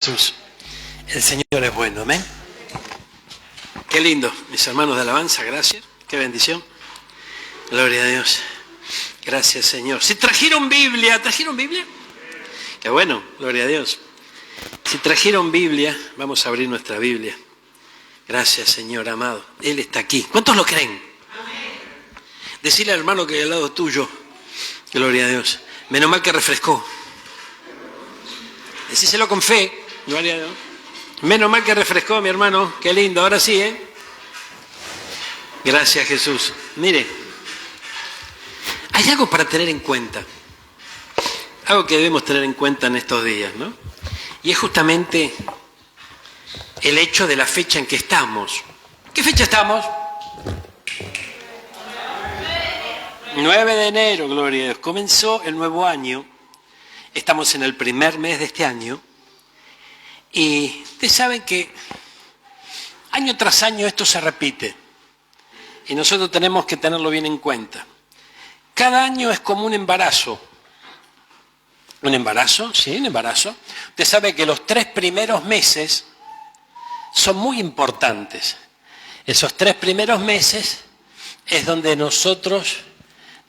Jesús, el Señor es bueno, amén. Qué lindo, mis hermanos de alabanza, gracias, qué bendición. Gloria a Dios. Gracias, Señor. Si trajeron Biblia, ¿trajeron Biblia? Qué bueno, gloria a Dios. Si trajeron Biblia, vamos a abrir nuestra Biblia. Gracias, Señor amado. Él está aquí. ¿Cuántos lo creen? Decirle al hermano que hay al lado tuyo, gloria a Dios. Menos mal que refrescó. Decíselo con fe. Gloria a Dios. Menos mal que refrescó, mi hermano. Qué lindo. Ahora sí, ¿eh? Gracias, Jesús. Mire, hay algo para tener en cuenta. Algo que debemos tener en cuenta en estos días, ¿no? Y es justamente el hecho de la fecha en que estamos. ¿Qué fecha estamos? 9 de enero, gloria a Dios. Comenzó el nuevo año. Estamos en el primer mes de este año. Y ustedes saben que año tras año esto se repite. Y nosotros tenemos que tenerlo bien en cuenta. Cada año es como un embarazo. ¿Un embarazo? Sí, un embarazo. Usted sabe que los 3 primeros meses son muy importantes. Esos 3 primeros meses es donde nosotros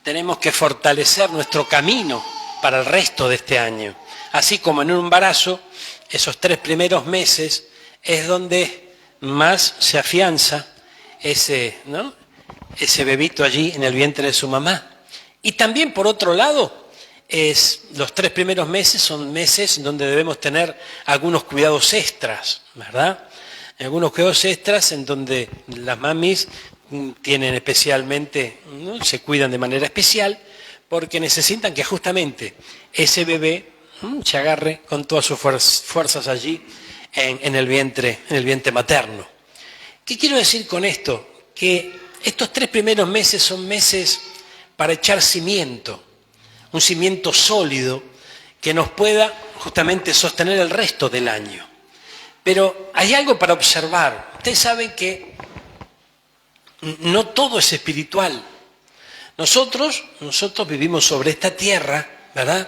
tenemos que fortalecer nuestro camino para el resto de este año. Así como en un embarazo, esos 3 primeros meses es donde más se afianza ese bebito allí en el vientre de su mamá. Y también, por otro lado, los 3 primeros meses son meses donde debemos tener algunos cuidados extras, ¿verdad? Algunos cuidados extras en donde las mamis tienen especialmente, ¿no? Se cuidan de manera especial porque necesitan que justamente ese bebé se agarre con todas sus fuerzas allí en el vientre materno. ¿Qué quiero decir con esto? Que estos 3 primeros meses son meses para echar cimiento, un cimiento sólido que nos pueda justamente sostener el resto del año. Pero hay algo para observar. Ustedes saben que no todo es espiritual. Nosotros vivimos sobre esta tierra, ¿verdad?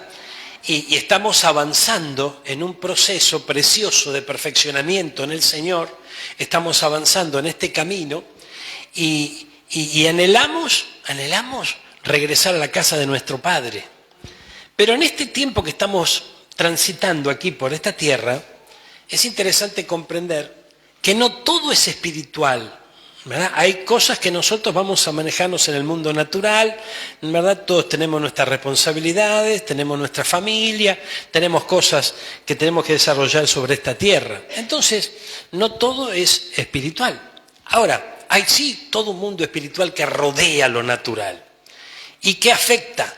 Y estamos avanzando en un proceso precioso de perfeccionamiento en el Señor. Estamos avanzando en este camino y anhelamos regresar a la casa de nuestro Padre. Pero en este tiempo que estamos transitando aquí por esta tierra, es interesante comprender que no todo es espiritual, ¿verdad? Hay cosas que nosotros vamos a manejarnos en el mundo natural, ¿verdad? Todos tenemos nuestras responsabilidades, tenemos nuestra familia, tenemos cosas que tenemos que desarrollar sobre esta tierra. Entonces, no todo es espiritual. Ahora, hay sí todo un mundo espiritual que rodea lo natural y que afecta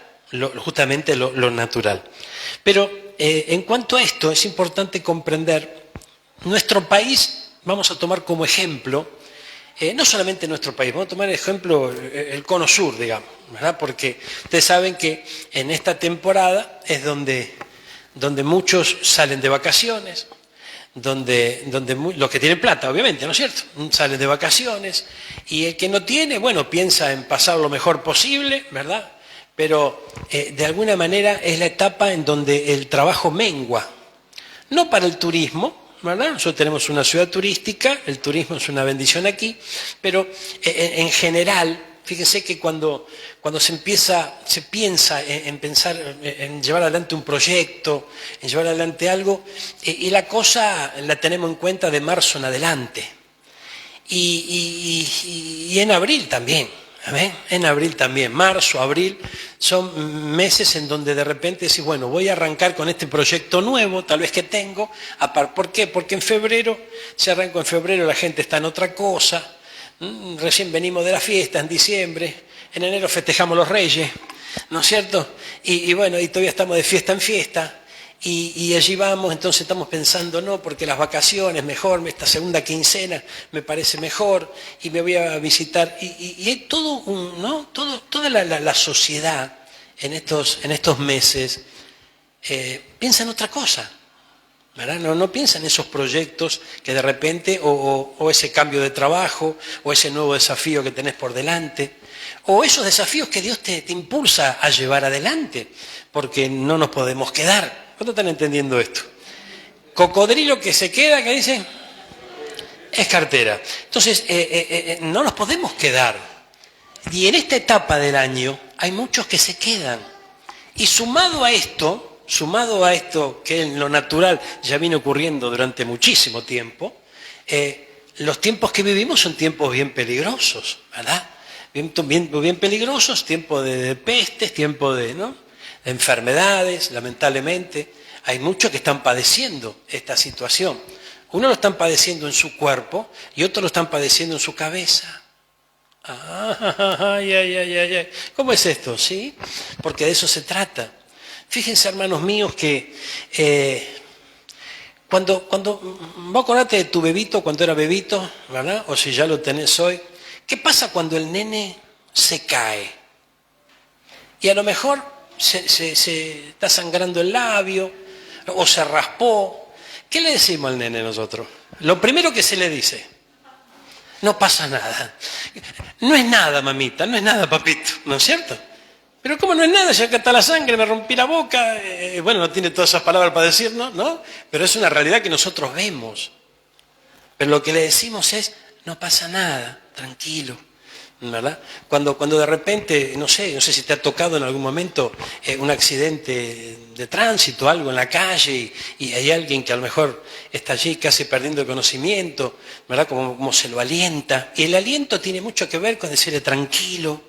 justamente lo natural. Pero en cuanto a esto, es importante comprender, nuestro país, vamos a tomar como ejemplo, no solamente nuestro país, vamos a tomar el ejemplo el cono sur, digamos, ¿verdad? Porque ustedes saben que en esta temporada es donde muchos salen de vacaciones, donde los que tienen plata, obviamente, ¿no es cierto? Salen de vacaciones y el que no tiene, bueno, piensa en pasar lo mejor posible, ¿verdad? Pero de alguna manera es la etapa en donde el trabajo mengua, no para el turismo, ¿verdad? Nosotros tenemos una ciudad turística, el turismo es una bendición aquí, pero en general, fíjense que cuando se piensa en pensar en llevar adelante un proyecto, en llevar adelante algo, y la cosa la tenemos en cuenta de marzo en adelante. Y en abril también. ¿Amén? En abril también, marzo, abril, son meses en donde de repente decís, bueno, voy a arrancar con este proyecto nuevo, tal vez que tengo. ¿Por qué? Porque en febrero, si arranco en febrero, la gente está en otra cosa, recién venimos de la fiesta, en diciembre, en enero festejamos los Reyes, ¿no es cierto? Y bueno, y todavía estamos de fiesta en fiesta. Y allí vamos, entonces estamos pensando, no, porque las vacaciones, mejor, esta segunda quincena me parece mejor, y me voy a visitar. Y hay todo toda la sociedad en estos meses piensa en otra cosa, ¿verdad? No piensa en esos proyectos que de repente, o ese cambio de trabajo, o ese nuevo desafío que tenés por delante, o esos desafíos que Dios te impulsa a llevar adelante, porque no nos podemos quedar. ¿Cuántos están entendiendo esto? Cocodrilo que se queda, ¿qué dice? Es cartera. Entonces, no nos podemos quedar. Y en esta etapa del año hay muchos que se quedan. Y sumado a esto que en lo natural ya viene ocurriendo durante muchísimo tiempo, los tiempos que vivimos son tiempos bien peligrosos, ¿verdad? Bien peligrosos, tiempo de pestes, tiempo de enfermedades, lamentablemente. Hay muchos que están padeciendo esta situación. Unos lo están padeciendo en su cuerpo y otros lo están padeciendo en su cabeza. Ay. ¿Cómo es esto? ¿Sí? Porque de eso se trata. Fíjense, hermanos míos, que cuando vos acordate de tu bebito cuando era bebito, ¿verdad? O si ya lo tenés hoy. ¿Qué pasa cuando el nene se cae? Y a lo mejor se está sangrando el labio o se raspó. ¿Qué le decimos al nene nosotros? Lo primero que se le dice, no pasa nada. No es nada, mamita, no es nada, papito, ¿no es cierto? Pero ¿cómo no es nada? Ya acá está la sangre, me rompí la boca. Bueno, no tiene todas esas palabras para decir, ¿no? Pero es una realidad que nosotros vemos. Pero lo que le decimos es, no pasa nada, tranquilo, ¿verdad? Cuando de repente, no sé si te ha tocado en algún momento un accidente de tránsito, algo en la calle, y hay alguien que a lo mejor está allí casi perdiendo el conocimiento, ¿verdad? Como se lo alienta. Y el aliento tiene mucho que ver con decirle tranquilo,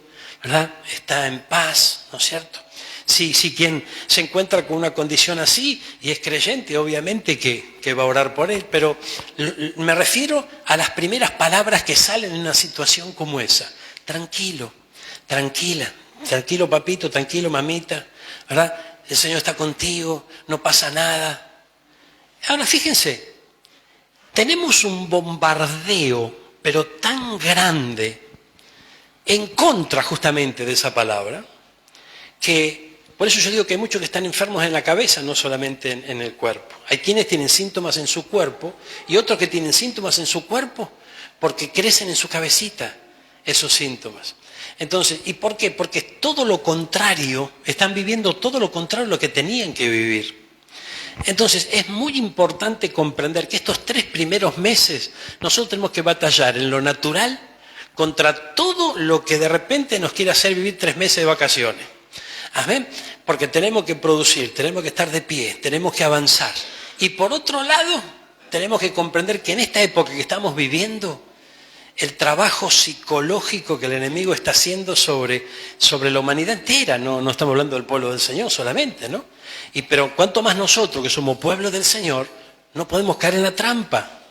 ¿verdad? Está en paz, ¿no es cierto? Sí, quien se encuentra con una condición así y es creyente, obviamente que va a orar por él, pero me refiero a las primeras palabras que salen en una situación como esa. Tranquilo, tranquila, tranquilo papito, tranquilo mamita, ¿verdad? El Señor está contigo, no pasa nada. Ahora fíjense, tenemos un bombardeo, pero tan grande, en contra justamente de esa palabra, que por eso yo digo que hay muchos que están enfermos en la cabeza, no solamente en el cuerpo. Hay quienes tienen síntomas en su cuerpo y otros que tienen síntomas en su cuerpo porque crecen en su cabecita esos síntomas. Entonces, ¿y por qué? Porque todo lo contrario, están viviendo todo lo contrario a lo que tenían que vivir. Entonces, es muy importante comprender que estos 3 primeros meses nosotros tenemos que batallar en lo natural contra todo lo que de repente nos quiere hacer vivir 3 meses de vacaciones. ¿Amén? Porque tenemos que producir, tenemos que estar de pie, tenemos que avanzar. Y por otro lado, tenemos que comprender que en esta época que estamos viviendo, el trabajo psicológico que el enemigo está haciendo sobre la humanidad entera, no estamos hablando del pueblo del Señor solamente, ¿no? Pero cuanto más nosotros que somos pueblo del Señor, no podemos caer en la trampa.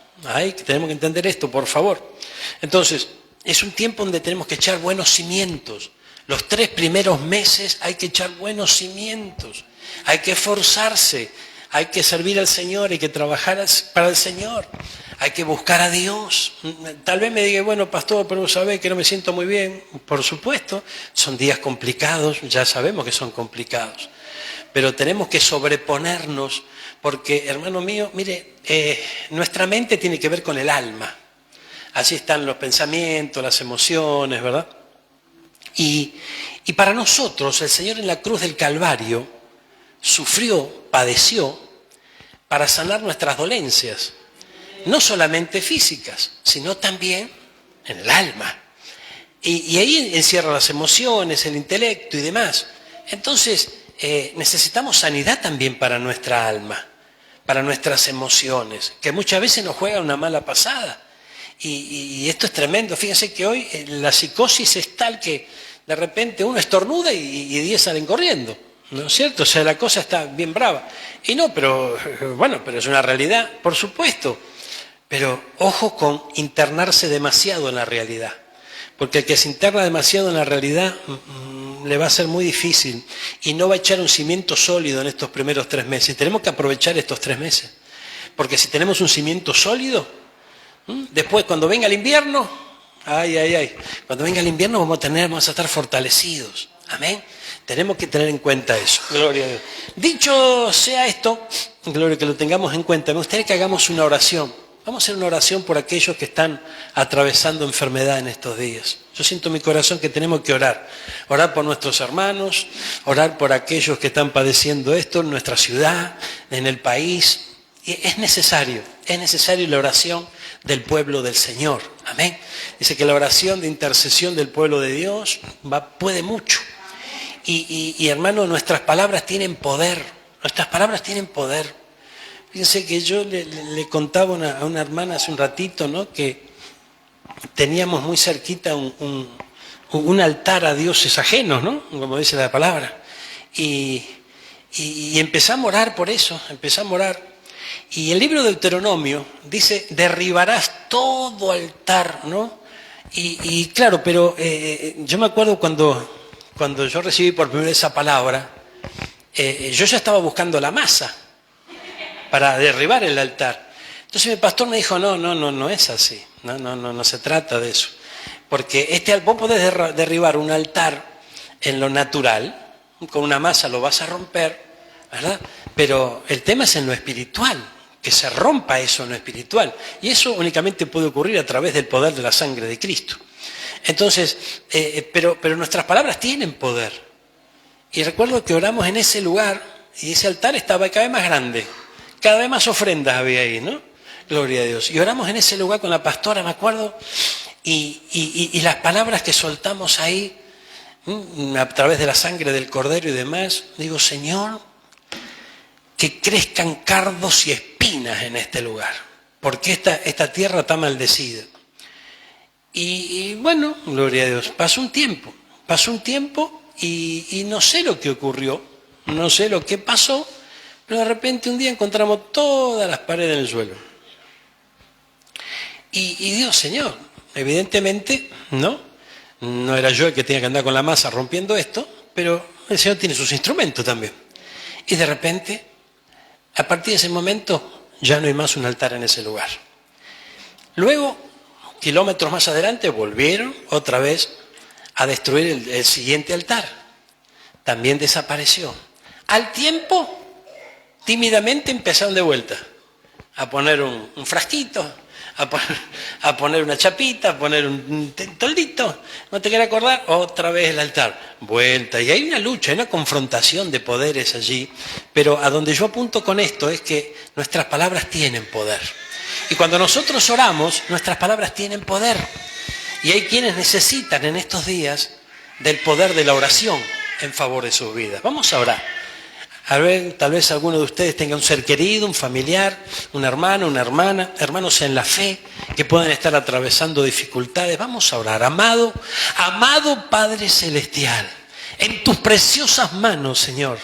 Tenemos que entender esto, por favor. Entonces, es un tiempo donde tenemos que echar buenos cimientos. Los 3 primeros meses hay que echar buenos cimientos, hay que esforzarse, hay que servir al Señor, hay que trabajar para el Señor, hay que buscar a Dios. Tal vez me diga, bueno, pastor, pero sabe que no me siento muy bien. Por supuesto, son días complicados, ya sabemos que son complicados, pero tenemos que sobreponernos porque, hermano mío, mire, nuestra mente tiene que ver con el alma. Así están los pensamientos, las emociones, ¿verdad? Y para nosotros, el Señor en la cruz del Calvario sufrió, padeció, para sanar nuestras dolencias, no solamente físicas, sino también en el alma. Y ahí encierra las emociones, el intelecto y demás. Entonces, necesitamos sanidad también para nuestra alma, para nuestras emociones, que muchas veces nos juega una mala pasada. Y esto es tremendo. Fíjense que hoy la psicosis es tal que de repente uno estornuda y 10 salen corriendo, ¿no es cierto? O sea, la cosa está bien brava. Y no, pero es una realidad, por supuesto. Pero ojo con internarse demasiado en la realidad. Porque el que se interna demasiado en la realidad le va a ser muy difícil y no va a echar un cimiento sólido en estos primeros 3 meses. Tenemos que aprovechar estos 3 meses. Porque si tenemos un cimiento sólido, después cuando venga el invierno, cuando venga el invierno vamos a estar fortalecidos. Amén. Tenemos que tener en cuenta eso. Gloria a Dios. Dicho sea esto, gloria que lo tengamos en cuenta, me gustaría que hagamos una oración. Vamos a hacer una oración por aquellos que están atravesando enfermedad en estos días. Yo siento en mi corazón que tenemos que orar. Orar por nuestros hermanos, orar por aquellos que están padeciendo esto en nuestra ciudad, en el país. es necesario la oración del pueblo del Señor. Amén. Dice que la oración de intercesión del pueblo de Dios puede mucho. Y hermano, nuestras palabras tienen poder. Nuestras palabras tienen poder. Fíjense que yo le contaba a una hermana hace un ratito, ¿no? Que teníamos muy cerquita un altar a dioses ajenos, ¿no? Como dice la palabra. Y empezamos a orar por eso, empezamos a orar. Y el libro de Deuteronomio dice, derribarás todo altar, ¿no? Y claro, pero yo me acuerdo cuando yo recibí por primera vez esa palabra, yo ya estaba buscando la masa para derribar el altar. Entonces el pastor me dijo, no es así, no se trata de eso. Porque vos podés derribar un altar en lo natural, con una masa lo vas a romper, ¿verdad? Pero el tema es en lo espiritual, que se rompa eso en lo espiritual. Y eso únicamente puede ocurrir a través del poder de la sangre de Cristo. Entonces, pero nuestras palabras tienen poder. Y recuerdo que oramos en ese lugar y ese altar estaba cada vez más grande. Cada vez más ofrendas había ahí, ¿no? Gloria a Dios. Y oramos en ese lugar con la pastora, me acuerdo, y las palabras que soltamos ahí, a través de la sangre del Cordero y demás, digo, Señor, que crezcan cardos y espinas en este lugar, porque esta tierra está maldecida. Y bueno, gloria a Dios, pasó un tiempo y no sé lo que ocurrió, no sé lo que pasó, pero de repente un día encontramos todas las paredes en el suelo. Y Dios, Señor, evidentemente, no era yo el que tenía que andar con la masa rompiendo esto, pero el Señor tiene sus instrumentos también. Y de repente, a partir de ese momento, ya no hay más un altar en ese lugar. Luego, kilómetros más adelante, volvieron otra vez a destruir el siguiente altar. También desapareció. Al tiempo, tímidamente empezaron de vuelta a poner un frasquito, a poner una chapita, a poner un toldito. ¿No te quieres acordar? Otra vez el altar. Vuelta. Y hay una lucha, hay una confrontación de poderes allí. Pero a donde yo apunto con esto es que nuestras palabras tienen poder. Y cuando nosotros oramos, nuestras palabras tienen poder. Y hay quienes necesitan en estos días del poder de la oración en favor de sus vidas. Vamos a orar. A ver, tal vez alguno de ustedes tenga un ser querido, un familiar, un hermano, una hermana, hermanos en la fe que pueden estar atravesando dificultades. Vamos a orar. Amado Padre Celestial, en tus preciosas manos, Señor,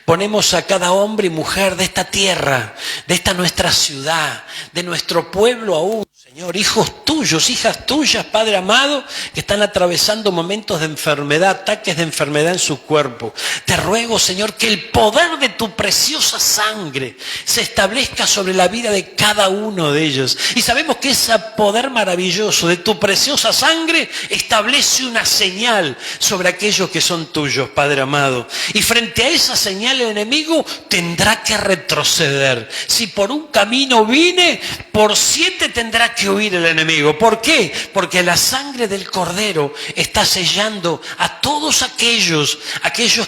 ponemos a cada hombre y mujer de esta tierra, de esta nuestra ciudad, de nuestro pueblo aún, Señor, hijos tuyos, hijas tuyas, Padre amado, que están atravesando momentos de enfermedad, ataques de enfermedad en su cuerpo. Te ruego, Señor, que el poder de tu preciosa sangre se establezca sobre la vida de cada uno de ellos. Y sabemos que ese poder maravilloso de tu preciosa sangre establece una señal sobre aquellos que son tuyos, Padre amado. Y frente a esa señal el enemigo tendrá que retroceder. Si por un camino vine, por 7 tendrá que huir el enemigo. ¿Por qué? Porque la sangre del Cordero está sellando a todos aquellos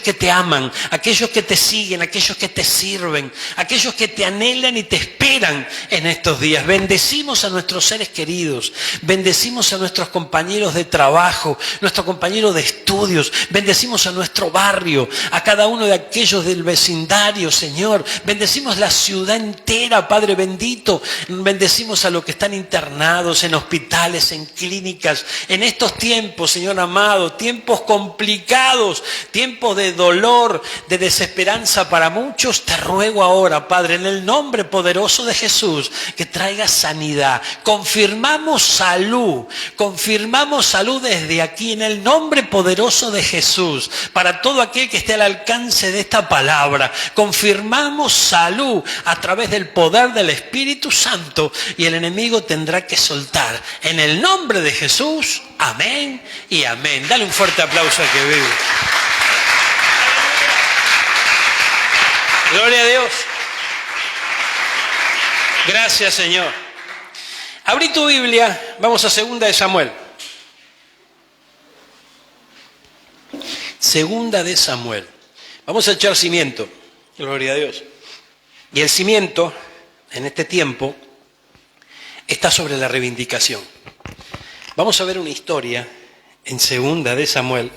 que te aman, aquellos que te siguen, aquellos que te sirven, aquellos que te anhelan y te esperan en estos días. Bendecimos a nuestros seres queridos, bendecimos a nuestros compañeros de trabajo, nuestros compañeros de estudios, bendecimos a nuestro barrio, a cada uno de aquellos del vecindario, Señor. Bendecimos la ciudad entera, Padre bendito. Bendecimos a los que están internados en hospitales, en clínicas, en estos tiempos, Señor amado, tiempos complicados, tiempos de dolor, de desesperanza para muchos. Te ruego ahora, Padre, en el nombre poderoso de Jesús, que traiga sanidad. Confirmamos salud desde aquí, en el nombre poderoso de Jesús, para todo aquel que esté al alcance de esta palabra. Confirmamos salud a través del poder del Espíritu Santo, y el enemigo tendrá que soltar. En el nombre de Jesús, amén y amén. Dale un fuerte aplauso a que vive. Gloria a Dios. Gracias, Señor. Abrí tu Biblia, vamos a 2 de Samuel. 2 de Samuel. Vamos a echar cimiento. Gloria a Dios. Y el cimiento en este tiempo está sobre la reivindicación. Vamos a ver una historia en 2 de Samuel,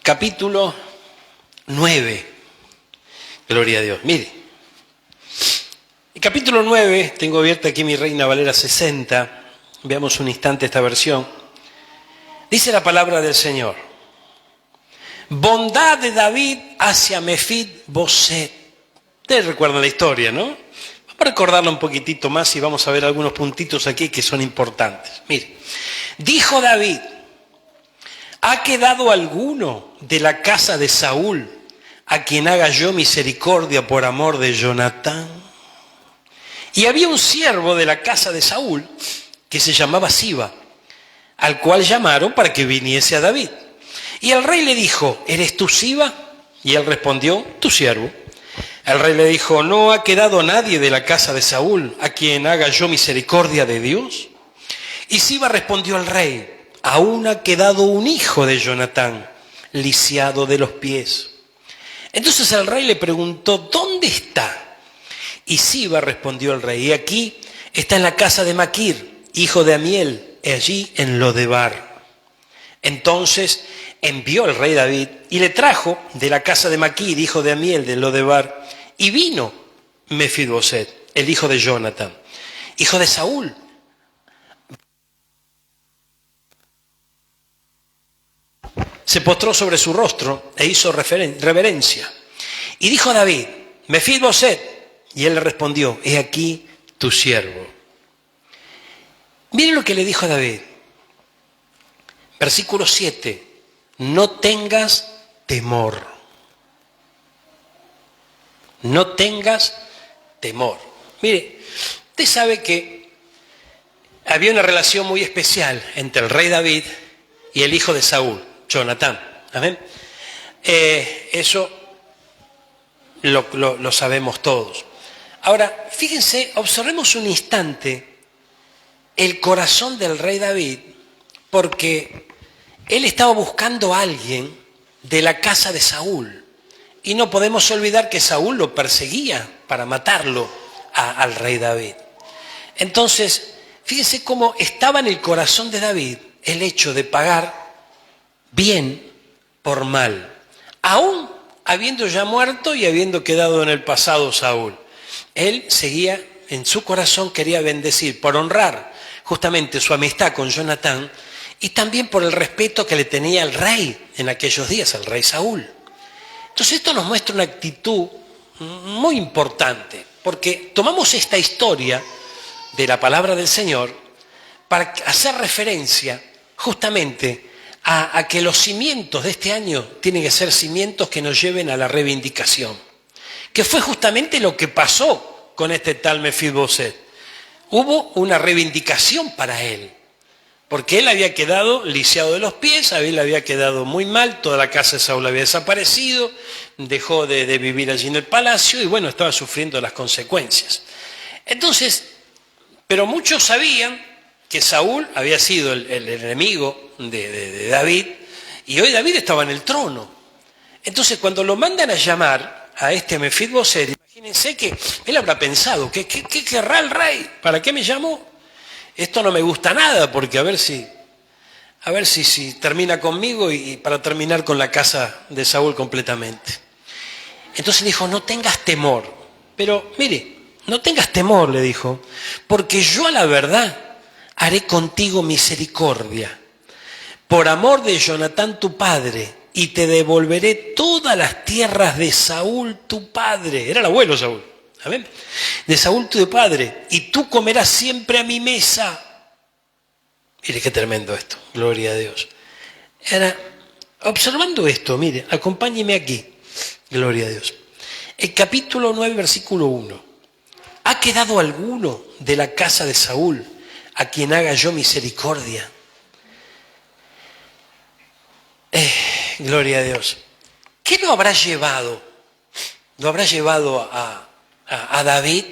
capítulo 9. Gloria a Dios. Mire, el capítulo 9, tengo abierta aquí mi Reina Valera 60, veamos un instante esta versión. Dice la palabra del Señor: bondad de David hacia Mefid-Boset. Ustedes recuerdan la historia, ¿no? Vamos a recordarla un poquitito más y vamos a ver algunos puntitos aquí que son importantes. Mire, dijo David: ¿ha quedado alguno de la casa de Saúl a quien haga yo misericordia por amor de Jonatán? Y había un siervo de la casa de Saúl que se llamaba Siba, al cual llamaron para que viniese a David. Y el rey le dijo: ¿eres tú Siba? Y él respondió: tu siervo. El rey le dijo: ¿no ha quedado nadie de la casa de Saúl a quien haga yo misericordia de Dios? Y Siba respondió al rey: aún ha quedado un hijo de Jonatán, lisiado de los pies. Entonces el rey le preguntó: ¿dónde está? Y Siba respondió al rey: y aquí está en la casa de Maquir, hijo de Amiel, allí en Lodebar. Entonces envió el rey David y le trajo de la casa de Maquir, hijo de Amiel, de Lodebar, y vino Mefid-Boset, el hijo de Jonatán, hijo de Saúl. Se postró sobre su rostro e hizo reverencia. Y dijo David: Mefid-Boset. Y él le respondió: he aquí tu siervo. Miren lo que le dijo a David. Versículo 7. No tengas temor. No tengas temor. Mire, usted sabe que había una relación muy especial entre el rey David y el hijo de Saúl, Jonatán. ¿Amén? Eso lo sabemos todos. Ahora, fíjense, observemos un instante el corazón del rey David, porque él estaba buscando a alguien de la casa de Saúl. Y no podemos olvidar que Saúl lo perseguía para matarlo al rey David. Entonces, fíjense cómo estaba en el corazón de David el hecho de pagar bien por mal, aún habiendo ya muerto y habiendo quedado en el pasado Saúl. Él seguía, en su corazón quería bendecir, por honrar justamente su amistad con Jonatán y también por el respeto que le tenía el rey en aquellos días, el rey Saúl. Entonces esto nos muestra una actitud muy importante, porque tomamos esta historia de la palabra del Señor para hacer referencia justamente a que los cimientos de este año tienen que ser cimientos que nos lleven a la reivindicación, que fue justamente lo que pasó con este tal Mefid-Boset. Hubo una reivindicación para él, porque él había quedado lisiado de los pies, él había quedado muy mal, toda la casa de Saúl había desaparecido, dejó de vivir allí en el palacio y bueno, estaba sufriendo las consecuencias. Entonces, pero muchos sabían que Saúl había sido el enemigo de David y hoy David estaba en el trono. Entonces, cuando lo mandan a llamar a este Mefid-Boset, imagínense que él habrá pensado: ¿qué querrá el rey? ¿Para qué me llamó? Esto no me gusta nada, porque a ver si termina conmigo y para terminar con la casa de Saúl completamente. Entonces dijo: no tengas temor. Pero mire, no tengas temor, le dijo, porque yo a la verdad haré contigo misericordia, por amor de Jonatán tu padre, y te devolveré todas las tierras de Saúl tu padre. Era el abuelo Saúl. ¿Amén? De Saúl tu padre, y tú comerás siempre a mi mesa. Mire qué tremendo esto, gloria a Dios. Observando esto, mire, acompáñeme aquí, gloria a Dios. El capítulo 9, versículo 1. ¿Ha quedado alguno de la casa de Saúl a quien haga yo misericordia? Gloria a Dios. ¿Qué lo habrá llevado? ¿Lo habrá llevado a David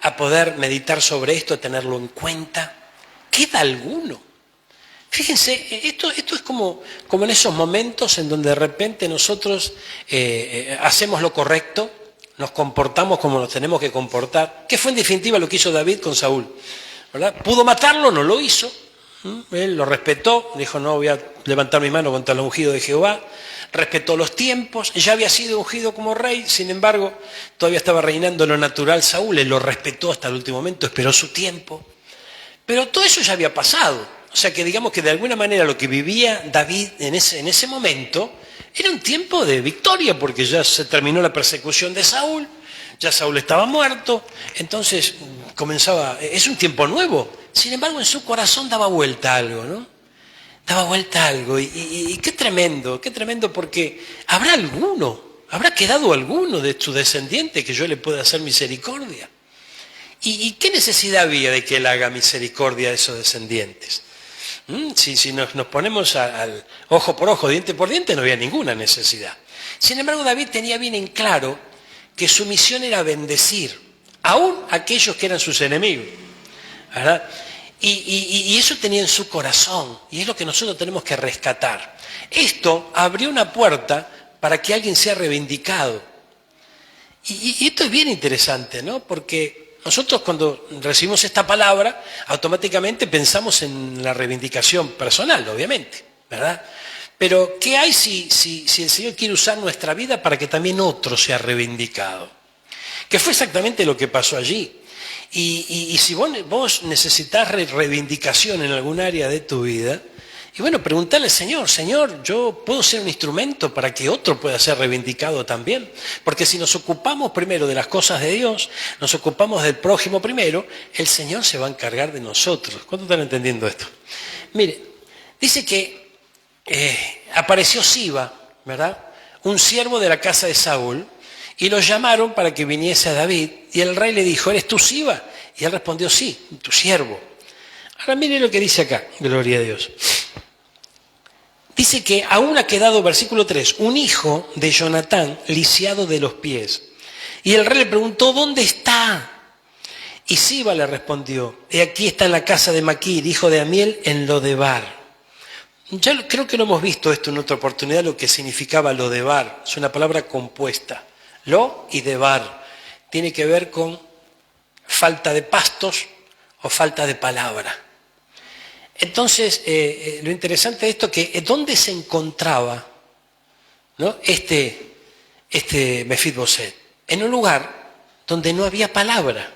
a poder meditar sobre esto, a tenerlo en cuenta? ¿Queda alguno? Fíjense, esto es como en esos momentos en donde de repente nosotros hacemos lo correcto, nos comportamos como nos tenemos que comportar, que fue en definitiva lo que hizo David con Saúl, ¿verdad? Pudo matarlo, no lo hizo. Él lo respetó, dijo: no voy a levantar mi mano contra el ungido de Jehová. Respetó los tiempos, ya había sido ungido como rey, sin embargo, todavía estaba reinando lo natural Saúl. Él lo respetó hasta el último momento, esperó su tiempo. Pero todo eso ya había pasado. O sea que digamos que de alguna manera lo que vivía David en ese momento era un tiempo de victoria, porque ya se terminó la persecución de Saúl, ya Saúl estaba muerto, entonces es un tiempo nuevo. Sin embargo, en su corazón daba vuelta algo, ¿no? Daba vuelta algo, y qué tremendo, porque habrá quedado alguno de su descendiente que yo le pueda hacer misericordia. ¿Y qué necesidad había de que él haga misericordia a esos descendientes? Si nos ponemos al ojo por ojo, diente por diente, no había ninguna necesidad. Sin embargo, David tenía bien en claro que su misión era bendecir, aún a aquellos que eran sus enemigos, ¿verdad? Y eso tenía en su corazón, y es lo que nosotros tenemos que rescatar. Esto abrió una puerta para que alguien sea reivindicado. Y esto es bien interesante, ¿no? Porque nosotros cuando recibimos esta palabra, automáticamente pensamos en la reivindicación personal, obviamente, ¿verdad? Pero ¿qué hay si el Señor quiere usar nuestra vida para que también otro sea reivindicado? Que fue exactamente lo que pasó allí. Y si vos necesitas reivindicación en algún área de tu vida, y bueno, preguntarle al Señor: Señor, ¿yo puedo ser un instrumento para que otro pueda ser reivindicado también? Porque si nos ocupamos primero de las cosas de Dios, nos ocupamos del prójimo primero, el Señor se va a encargar de nosotros. ¿Cuántos están entendiendo esto? Mire, dice que apareció Siba, ¿verdad? Un siervo de la casa de Saúl, y lo llamaron para que viniese a David, y el rey le dijo: ¿eres tú Siba? Y él respondió: sí, tu siervo. Ahora mire lo que dice acá, gloria a Dios. Dice que aún ha quedado, versículo 3, un hijo de Jonatán lisiado de los pies. Y el rey le preguntó: ¿dónde está? Y Siba le respondió: he aquí está en la casa de Maquir, hijo de Amiel, en Lodebar. Ya creo que lo hemos visto esto en otra oportunidad, lo que significaba Lodebar. Es una palabra compuesta. Lo y debar. Tiene que ver con falta de pastos o falta de palabra. Entonces, lo interesante de esto es que ¿dónde se encontraba, ¿no? este Mefiboseth? En un lugar donde no había palabra.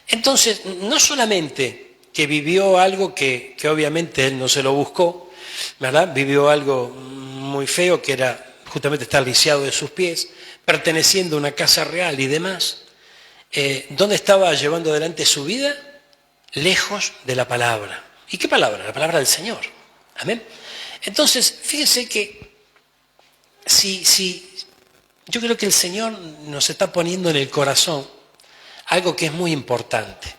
Entonces, no solamente que vivió algo que obviamente él no se lo buscó, ¿verdad? Vivió algo muy feo, que era justamente estar lisiado de sus pies, perteneciendo a una casa real y demás. ¿Dónde estaba llevando adelante su vida? Lejos de la palabra. ¿Y qué palabra? La palabra del Señor. Amén. Entonces, fíjense que yo creo que el Señor nos está poniendo en el corazón algo que es muy importante.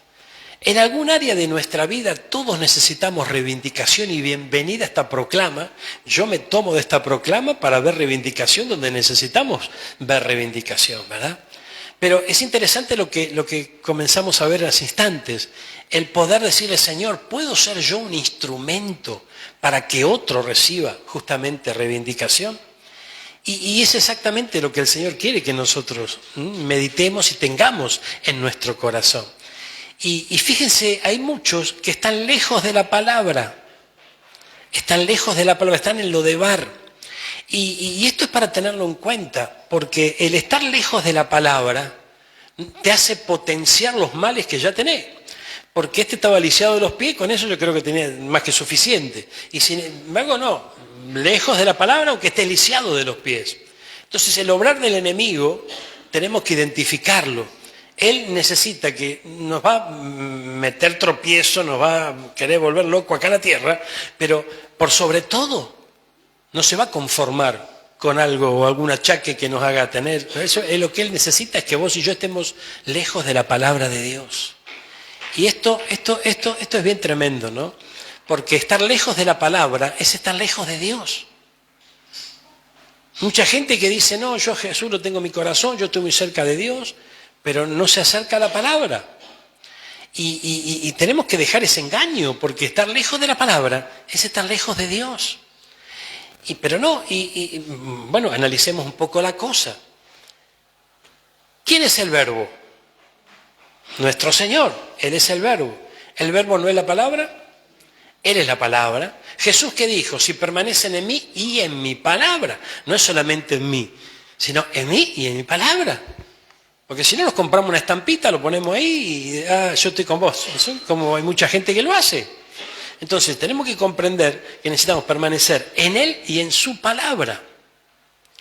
En algún área de nuestra vida todos necesitamos reivindicación, y bienvenida a esta proclama. Yo me tomo de esta proclama para ver reivindicación donde necesitamos ver reivindicación, ¿verdad? Pero es interesante lo que comenzamos a ver hace instantes, el poder decirle: Señor, ¿puedo ser yo un instrumento para que otro reciba justamente reivindicación? Y es exactamente lo que el Señor quiere que nosotros meditemos y tengamos en nuestro corazón. Y fíjense, hay muchos que están lejos de la palabra, están en Lodebar. Y esto es para tenerlo en cuenta, porque el estar lejos de la palabra te hace potenciar los males que ya tenés. Porque este estaba lisiado de los pies, con eso yo creo que tenía más que suficiente. Y sin embargo no, lejos de la palabra, aunque esté lisiado de los pies. Entonces el obrar del enemigo tenemos que identificarlo. Él necesita que nos va a meter tropiezo, nos va a querer volver loco acá en la tierra, pero por sobre todo no se va a conformar con algo o algún achaque que nos haga tener. Eso es lo que Él necesita, es que vos y yo estemos lejos de la palabra de Dios. Y esto es bien tremendo, ¿no? Porque estar lejos de la palabra es estar lejos de Dios. Mucha gente que dice: no, yo a Jesús lo tengo en mi corazón, yo estoy muy cerca de Dios, pero no se acerca a la palabra. Y tenemos que dejar ese engaño, porque estar lejos de la palabra es estar lejos de Dios. Bueno, analicemos un poco la cosa. ¿Quién es el verbo? Nuestro Señor, Él es el verbo. ¿El verbo no es la palabra? Él es la palabra. Jesús, ¿qué dijo? Si permanecen en mí y en mi palabra. No es solamente en mí, sino en mí y en mi palabra. Porque si no nos compramos una estampita, lo ponemos ahí y yo estoy con vos. Como hay mucha gente que lo hace. Entonces tenemos que comprender que necesitamos permanecer en Él y en su palabra.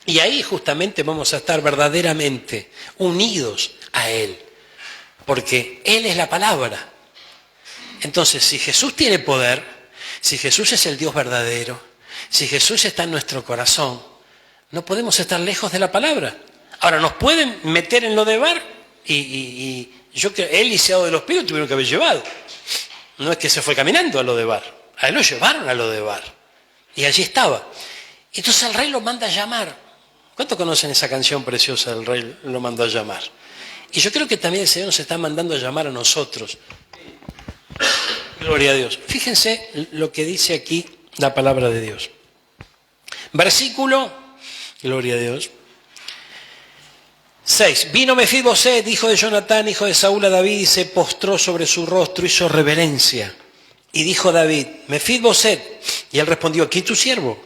Y ahí justamente vamos a estar verdaderamente unidos a Él. Porque Él es la palabra. Entonces, si Jesús tiene poder, si Jesús es el Dios verdadero, si Jesús está en nuestro corazón, no podemos estar lejos de la palabra. Ahora, nos pueden meter en Lodebar y yo creo que él lisiado de los pies lo tuvieron que haber llevado. No es que se fue caminando a Lodebar, a él lo llevaron a Lodebar y allí estaba. Entonces el rey lo manda a llamar. ¿Cuántos conocen esa canción preciosa, el rey lo mandó a llamar? Y yo creo que también el Señor nos está mandando a llamar a nosotros. Gloria a Dios. Fíjense lo que dice aquí la palabra de Dios. Versículo, gloria a Dios. 6. Vino Mefiboseth, hijo de Jonatán, hijo de Saúl, a David, y se postró sobre su rostro, hizo reverencia. Y dijo David, Mefiboseth. Y él respondió, aquí tu siervo.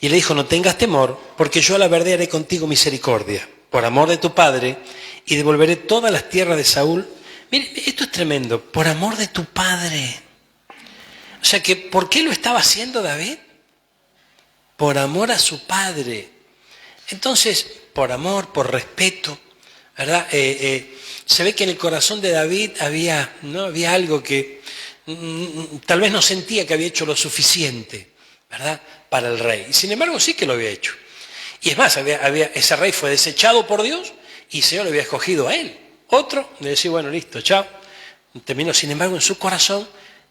Y le dijo, no tengas temor, porque yo a la verdad haré contigo misericordia, por amor de tu padre, y devolveré todas las tierras de Saúl. Mire, esto es tremendo, por amor de tu padre. O sea que, ¿por qué lo estaba haciendo David? Por amor a su padre. Entonces, por amor, por respeto, ¿verdad? Se ve que en el corazón de David había algo que tal vez no sentía que había hecho lo suficiente, ¿verdad? Para el rey. Y sin embargo, sí que lo había hecho. Y es más, ese rey fue desechado por Dios y el Señor le había escogido a él. Otro, le decía, bueno, listo, chao. Terminó. Sin embargo, en su corazón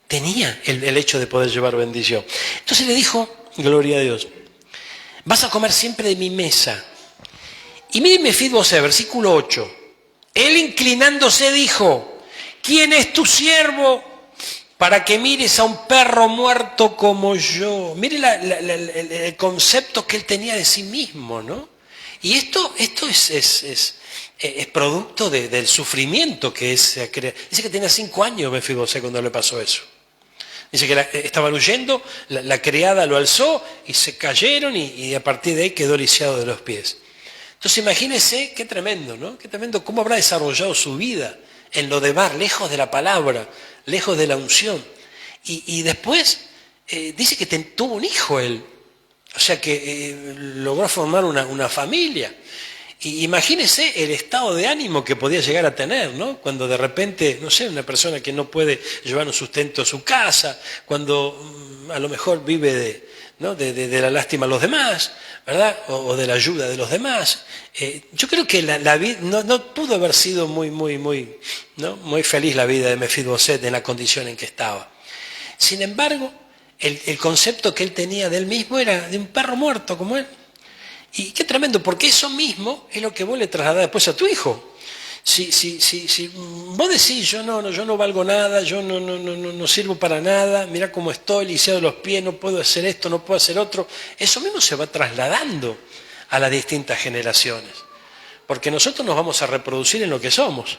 tenía el hecho de poder llevar bendición. Entonces le dijo, gloria a Dios, vas a comer siempre de mi mesa. Y miren Mefiboseth, versículo 8. Él inclinándose dijo, ¿quién es tu siervo para que mires a un perro muerto como yo? Mire el concepto que él tenía de sí mismo, ¿no? Y esto es producto del sufrimiento que se crea. Dice que tenía 5 años Mefiboseth cuando le pasó eso. Dice que estaban huyendo, la criada lo alzó y se cayeron y a partir de ahí quedó lisiado de los pies. Entonces imagínense qué tremendo, ¿no? Qué tremendo cómo habrá desarrollado su vida en Lodebar, lejos de la palabra, lejos de la unción. Y después dice que tuvo un hijo él, o sea que logró formar una familia. Y imagínese el estado de ánimo que podía llegar a tener, ¿no? Cuando de repente, no sé, una persona que no puede llevar un sustento a su casa, cuando a lo mejor vive de la lástima a los demás, ¿verdad? O de la ayuda de los demás. Yo creo que la vida no pudo haber sido muy feliz la vida de Mefiboseth en la condición en que estaba. Sin embargo, el concepto que él tenía de él mismo era de un perro muerto como él. Y qué tremendo, porque eso mismo es lo que vos le trasladás después a tu hijo. Si vos decís, yo no valgo nada, yo no sirvo para nada, mirá cómo estoy, lisiado de los pies, no puedo hacer esto, no puedo hacer otro, eso mismo se va trasladando a las distintas generaciones. Porque nosotros nos vamos a reproducir en lo que somos.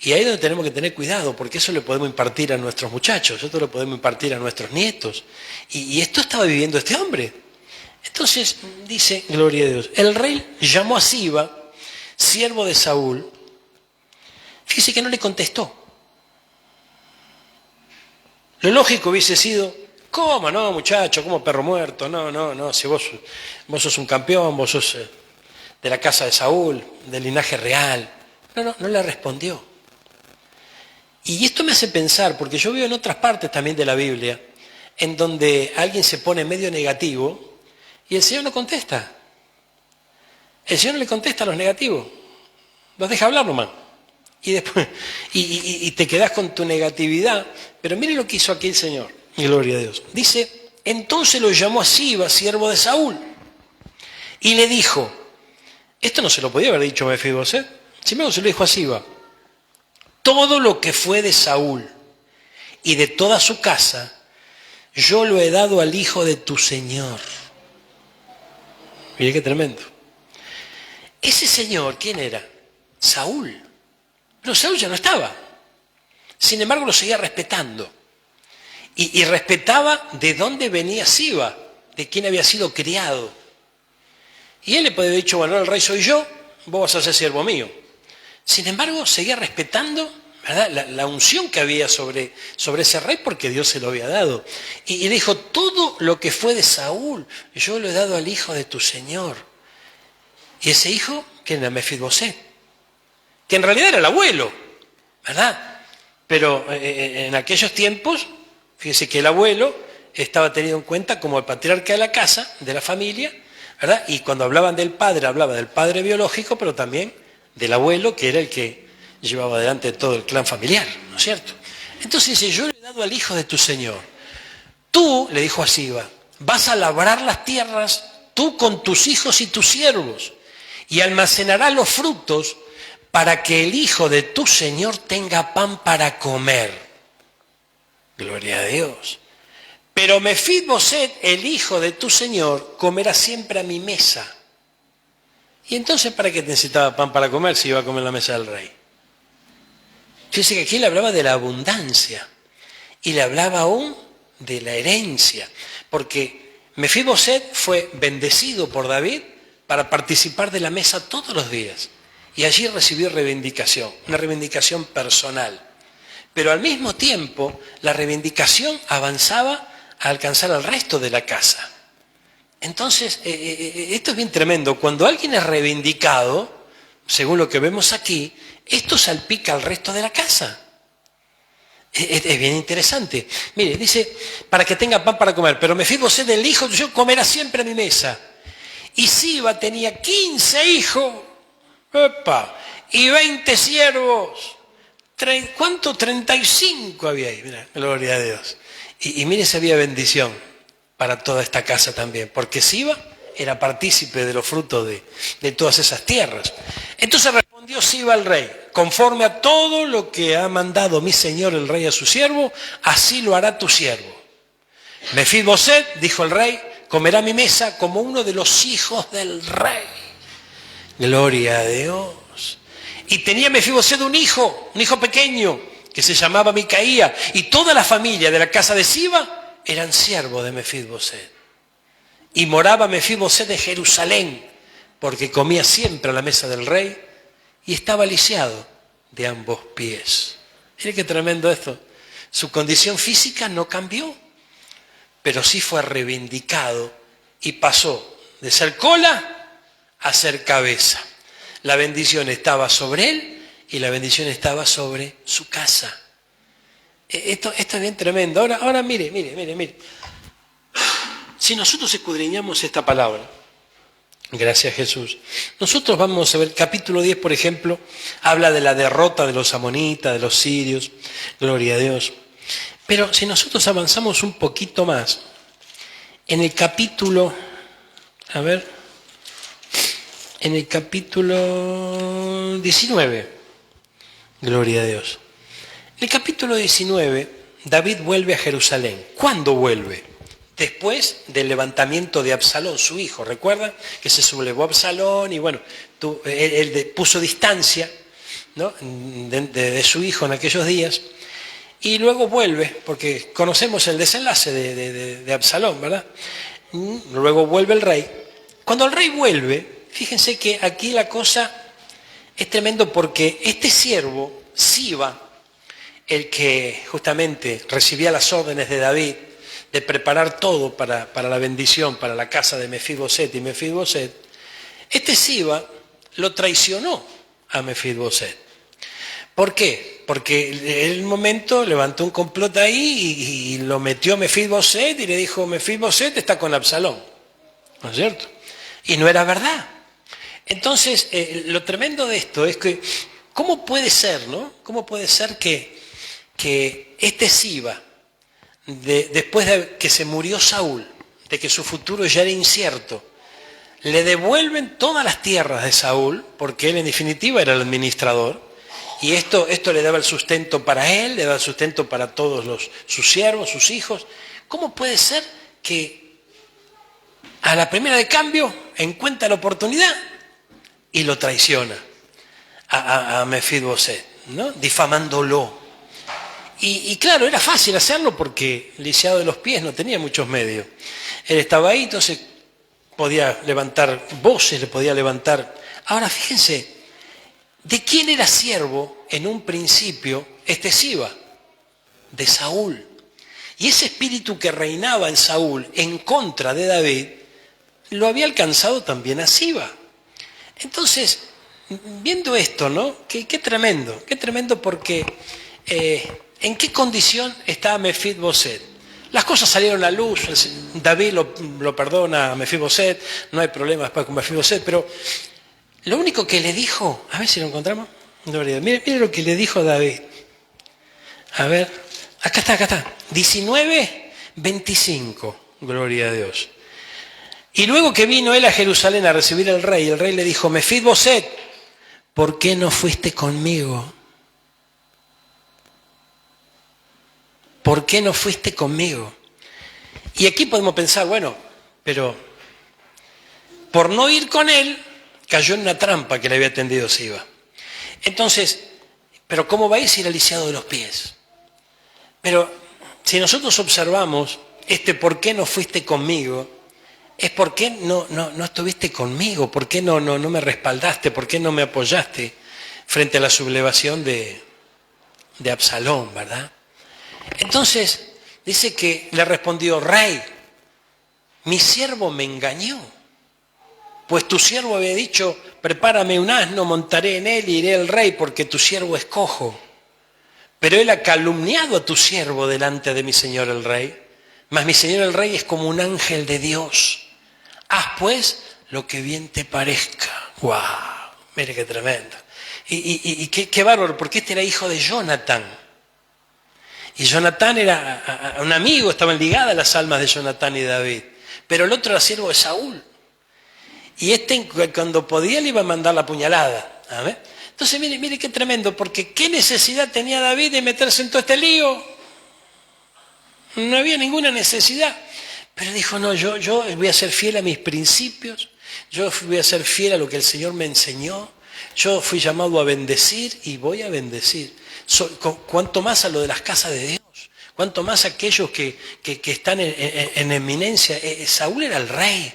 Y ahí es donde tenemos que tener cuidado, porque eso le podemos impartir a nuestros muchachos, eso lo podemos impartir a nuestros nietos. Y esto estaba viviendo este hombre. Entonces, dice, gloria a Dios, el rey llamó a Siba, siervo de Saúl. Fíjese que no le contestó. Lo lógico hubiese sido, ¿cómo no, muchacho? ¿Cómo perro muerto? No, si vos sos un campeón, vos sos de la casa de Saúl, del linaje real. No le respondió. Y esto me hace pensar, porque yo veo en otras partes también de la Biblia, en donde alguien se pone medio negativo, y el Señor no contesta. El Señor no le contesta a los negativos. Los deja hablar nomás. Y después, y te quedás con tu negatividad. Pero mire lo que hizo aquí el Señor. Gloria a Dios. Dice, entonces lo llamó a Siba, siervo de Saúl. Y le dijo, esto no se lo podía haber dicho Mefiboseth. Sin embargo, se lo dijo a Siba. Todo lo que fue de Saúl y de toda su casa, yo lo he dado al hijo de tu Señor. Mire qué tremendo. Ese señor, ¿quién era? Saúl. Pero Saúl ya no estaba. Sin embargo, lo seguía respetando. Y respetaba de dónde venía Siba, de quién había sido criado. Y él le podía haber dicho, bueno, el rey soy yo, vos vas a ser siervo mío. Sin embargo, seguía respetando, ¿verdad?, la unción que había sobre ese rey, porque Dios se lo había dado. Y dijo, todo lo que fue de Saúl, yo lo he dado al hijo de tu Señor. Y ese hijo, que era Mefibosét, que en realidad era el abuelo, ¿verdad? Pero en aquellos tiempos, fíjese que el abuelo estaba tenido en cuenta como el patriarca de la casa, de la familia, ¿verdad? Y cuando hablaban del padre, hablaba del padre biológico, pero también del abuelo, que era el que llevaba adelante todo el clan familiar, ¿no es cierto? Entonces dice, yo le he dado al hijo de tu Señor. Tú, le dijo a Siba, vas a labrar las tierras, tú con tus hijos y tus siervos, y almacenarás los frutos para que el hijo de tu Señor tenga pan para comer. Gloria a Dios. Pero Mefibosét, el hijo de tu Señor, comerá siempre a mi mesa. ¿Y entonces para qué necesitaba pan para comer si iba a comer en la mesa del rey? Fíjese que aquí le hablaba de la abundancia y le hablaba aún de la herencia, porque Mefibosét fue bendecido por David para participar de la mesa todos los días y allí recibió reivindicación, una reivindicación personal. Pero al mismo tiempo la reivindicación avanzaba a alcanzar al resto de la casa. Entonces, esto es bien tremendo. Cuando alguien es reivindicado, según lo que vemos aquí, esto salpica al resto de la casa. Es bien interesante. Mire, dice, para que tenga pan para comer, pero Mefibosét el hijo yo comerá siempre a mi mesa. Y Siba tenía 15 hijos, ¡epa!, y 20 siervos. ¿Cuánto? 35 había ahí, mira, gloria a Dios. Y mire si había bendición para toda esta casa también, porque Siba era partícipe de los frutos de todas esas tierras. Entonces respondió Siba al rey, conforme a todo lo que ha mandado mi señor el rey a su siervo, así lo hará tu siervo. Mefibosét, dijo el rey, comerá a mi mesa como uno de los hijos del rey. Gloria a Dios. Y tenía Mefibosét un hijo pequeño, que se llamaba Micaía, y toda la familia de la casa de Siba eran siervos de Mefibosét. Y moraba Mefibosét de Jerusalén, porque comía siempre a la mesa del rey y estaba lisiado de ambos pies. Mire qué tremendo esto. Su condición física no cambió, pero sí fue reivindicado y pasó de ser cola a ser cabeza. La bendición estaba sobre él y la bendición estaba sobre su casa. Esto es bien tremendo. Ahora mire. Si nosotros escudriñamos esta palabra, gracias Jesús, nosotros vamos a ver, capítulo 10, por ejemplo, habla de la derrota de los amonitas, de los sirios, gloria a Dios. Pero si nosotros avanzamos un poquito más, en el capítulo, en el capítulo 19, gloria a Dios. En el capítulo 19, David vuelve a Jerusalén. ¿Cuándo vuelve? Después del levantamiento de Absalón, su hijo. ¿Recuerdan? Que se sublevó Absalón y bueno, él puso distancia, ¿no?, de su hijo en aquellos días. Y luego vuelve, porque conocemos el desenlace de Absalón, ¿verdad? Luego vuelve el rey. Cuando el rey vuelve, fíjense que aquí la cosa es tremendo porque este siervo, Siba, el que justamente recibía las órdenes de David de preparar todo para la bendición, para la casa de Mefibosét y Mefibosét, este Siba lo traicionó a Mefibosét. ¿Por qué? Porque en el momento levantó un complot ahí y lo metió a Mefibosét y le dijo, Mefibosét está con Absalón, ¿no es cierto? Y no era verdad. Entonces, lo tremendo de esto es que, ¿cómo puede ser, no? ¿Cómo puede ser que este Siba, después de que se murió Saúl, de que su futuro ya era incierto, le devuelven todas las tierras de Saúl, porque él en definitiva era el administrador, y esto le daba el sustento para él, le daba el sustento para todos sus siervos, sus hijos? ¿Cómo puede ser que a la primera de cambio encuentra la oportunidad y lo traiciona? a Mefibosé, ¿no? Difamándolo. Y claro, era fácil hacerlo porque lisiado de los pies no tenía muchos medios. Él estaba ahí, entonces podía levantar voces, le podía levantar. Ahora fíjense, ¿de quién era siervo en un principio este Siba? De Saúl. Y ese espíritu que reinaba en Saúl en contra de David, lo había alcanzado también a Siba. Entonces, viendo esto, ¿no? Qué tremendo porque ¿en qué condición estaba Mefiboset? Las cosas salieron a luz, David lo perdona a Mefiboset, no hay problema después con Mefiboset, pero lo único que le dijo, a ver si lo encontramos, mire lo que le dijo David. A ver, acá está, 19:25, gloria a Dios. Y luego que vino él a Jerusalén a recibir al rey, el rey le dijo, Mefiboset, ¿por qué no fuiste conmigo? ¿Por qué no fuiste conmigo? Y aquí podemos pensar, bueno, pero por no ir con él, cayó en una trampa que le había tendido Siba. Entonces, pero ¿cómo va a ir si era lisiado de los pies? Pero si nosotros observamos ¿por qué no fuiste conmigo? Es ¿por qué no estuviste conmigo? ¿Por qué no me respaldaste? ¿Por qué no me apoyaste frente a la sublevación de Absalón, verdad? Entonces, dice que le respondió, rey, mi siervo me engañó, pues tu siervo había dicho, prepárame un asno, montaré en él y iré al rey, porque tu siervo es cojo. Pero él ha calumniado a tu siervo delante de mi señor el rey, mas mi señor el rey es como un ángel de Dios. Haz pues lo que bien te parezca. ¡Guau! Mire qué tremendo. Y qué bárbaro, porque este era hijo de Jonatán. Y Jonatán era un amigo, estaban ligadas las almas de Jonatán y David. Pero el otro era siervo de Saúl. Y cuando podía le iba a mandar la puñalada. ¿Sabes? Entonces mire qué tremendo, porque ¿qué necesidad tenía David de meterse en todo este lío? No había ninguna necesidad. Pero dijo, no, yo voy a ser fiel a mis principios, yo voy a ser fiel a lo que el Señor me enseñó, yo fui llamado a bendecir y voy a bendecir. Cuanto más a lo de las casas de Dios, cuanto más a aquellos que están en eminencia. Saúl era el rey.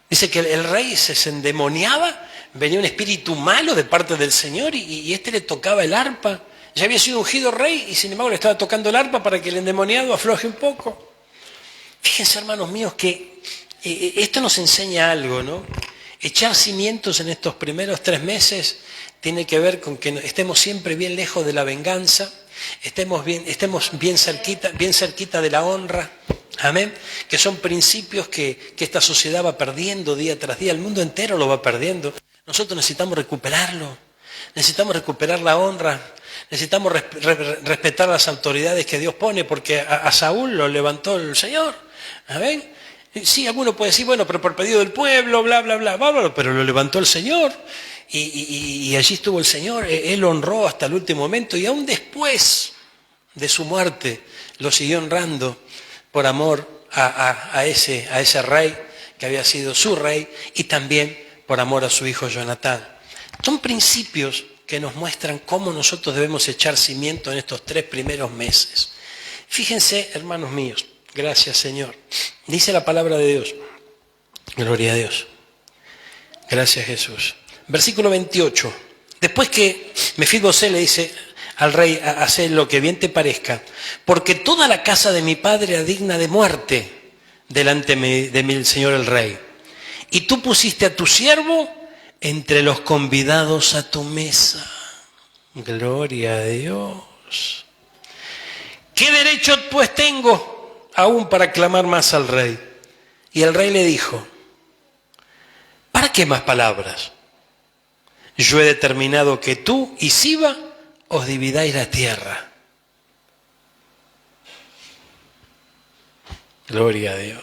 Dice que el rey se endemoniaba, venía un espíritu malo de parte del Señor y le tocaba el arpa. Ya había sido ungido rey y sin embargo le estaba tocando el arpa para que el endemoniado afloje un poco. Fíjense, hermanos míos, que esto nos enseña algo, ¿no? Echar cimientos en estos primeros 3 meses tiene que ver con que estemos siempre bien lejos de la venganza, estemos bien cerquita de la honra, amén, que son principios que esta sociedad va perdiendo día tras día, el mundo entero lo va perdiendo. Nosotros necesitamos recuperarlo, necesitamos recuperar la honra, necesitamos respetar las autoridades que Dios pone, porque a Saúl lo levantó el Señor, amén. Sí, alguno puede decir, bueno, pero por pedido del pueblo, bla, bla, bla, bla, pero lo levantó el Señor y allí estuvo el Señor, Él honró hasta el último momento y aún después de su muerte lo siguió honrando por amor a ese rey que había sido su rey y también por amor a su hijo Jonatán. Son principios que nos muestran cómo nosotros debemos echar cimiento en estos 3 primeros meses. Fíjense, hermanos míos, gracias Señor. Dice la palabra de Dios. Gloria a Dios. Gracias Jesús. Versículo 28. Después que Mefibosé le dice al rey, haz lo que bien te parezca, porque toda la casa de mi padre era digna de muerte delante de mí el Señor el rey. Y tú pusiste a tu siervo entre los convidados a tu mesa. Gloria a Dios. ¿Qué derecho pues tengo aún para clamar más al rey? Y el rey le dijo, ¿para qué más palabras? Yo he determinado que tú y Siba os dividáis la tierra. Gloria a Dios.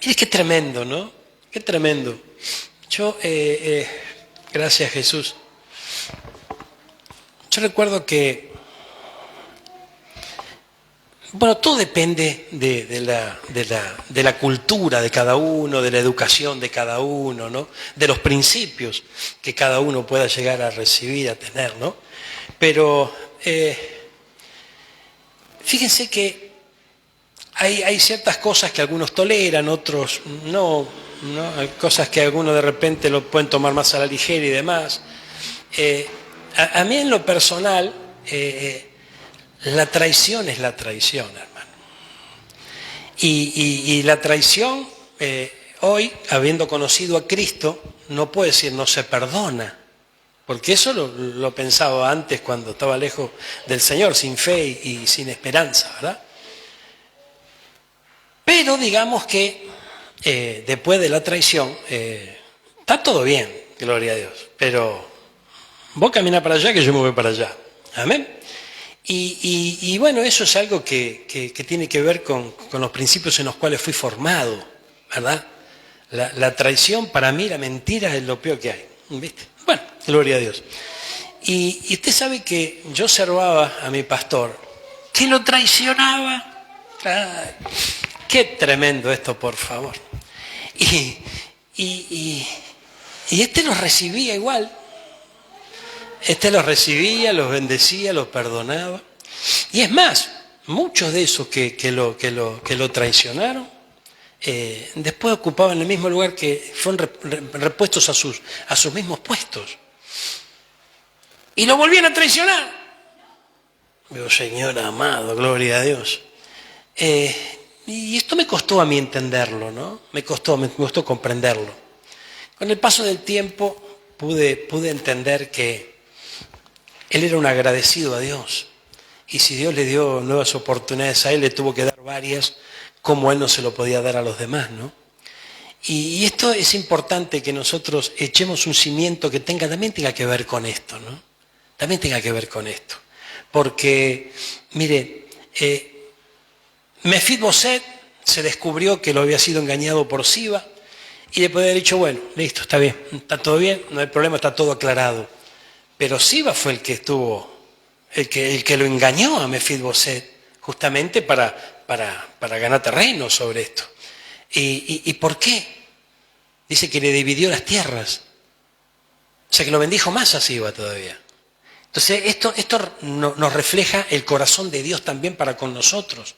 Mire qué tremendo, ¿no? Qué tremendo. Yo, gracias Jesús. Yo recuerdo que Bueno, todo depende de la cultura de cada uno, de la educación de cada uno, ¿no? De los principios que cada uno pueda llegar a recibir, a tener, ¿no? Pero fíjense que hay ciertas cosas que algunos toleran, otros no, ¿no? Hay cosas que algunos de repente lo pueden tomar más a la ligera y demás. A mí en lo personal, la traición es la traición, hermano. Y la traición, hoy, habiendo conocido a Cristo, no puede decir no se perdona. Porque eso lo pensaba antes cuando estaba lejos del Señor, sin fe y sin esperanza, ¿verdad? Pero digamos que después de la traición, está todo bien, gloria a Dios. Pero vos camina para allá que yo me voy para allá. Amén. Y bueno, eso es algo que tiene que ver con los principios en los cuales fui formado, ¿verdad? La traición para mí, la mentira es lo peor que hay, ¿viste? Bueno, gloria a Dios. Y usted sabe que yo observaba a mi pastor que lo traicionaba. Ay, qué tremendo esto, por favor. Y este los recibía igual. Este los recibía, los bendecía, los perdonaba. Y es más, muchos de esos que lo traicionaron, después ocupaban el mismo lugar, que fueron repuestos a sus mismos puestos. Y lo volvían a traicionar. Digo, Señor amado, gloria a Dios. Y esto me costó a mí entenderlo, ¿no? Me costó comprenderlo. Con el paso del tiempo pude entender que él era un agradecido a Dios. Y si Dios le dio nuevas oportunidades a él, le tuvo que dar varias, como él no se lo podía dar a los demás, ¿no? Y esto es importante, que nosotros echemos un cimiento que también tenga que ver con esto, ¿no? También tenga que ver con esto. Porque, mire, Mefiboset se descubrió que lo había sido engañado por Siba, y le podía haber dicho, bueno, listo, está bien, está todo bien, no hay problema, está todo aclarado. Pero Siba fue el que lo engañó a Mefiboset, justamente para ganar terreno sobre esto. ¿Y por qué? Dice que le dividió las tierras. O sea que lo bendijo más a Siba todavía. Entonces esto nos refleja el corazón de Dios también para con nosotros.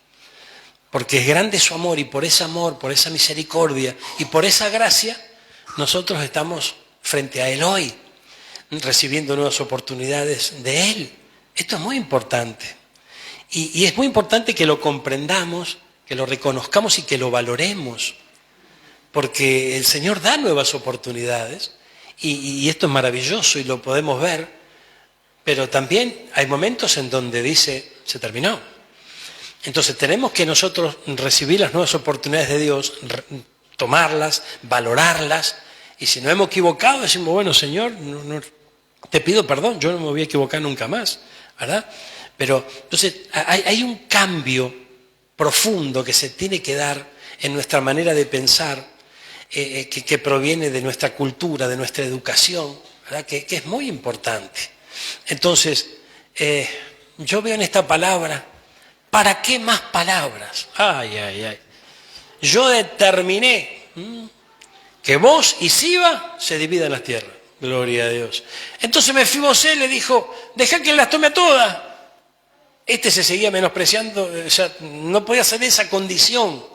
Porque es grande su amor, y por ese amor, por esa misericordia y por esa gracia, nosotros estamos frente a Él hoy, recibiendo nuevas oportunidades de Él. Esto es muy importante. Y es muy importante que lo comprendamos, que lo reconozcamos y que lo valoremos. Porque el Señor da nuevas oportunidades, y esto es maravilloso y lo podemos ver, pero también hay momentos en donde dice, se terminó. Entonces tenemos que nosotros recibir las nuevas oportunidades de Dios, tomarlas, valorarlas, y si nos hemos equivocado, decimos, bueno, Señor, te pido perdón, yo no me voy a equivocar nunca más, ¿verdad? Pero entonces hay un cambio profundo que se tiene que dar en nuestra manera de pensar, que proviene de nuestra cultura, de nuestra educación, ¿verdad? Que es muy importante. Entonces, yo veo en esta palabra, ¿para qué más palabras? Ay, ay, ay. Yo determiné que vos y Siba se dividan las tierras. Gloria a Dios. Entonces Mefiboset le dijo, dejá que las tome todas. Este se seguía menospreciando, o sea, no podía salir de esa condición.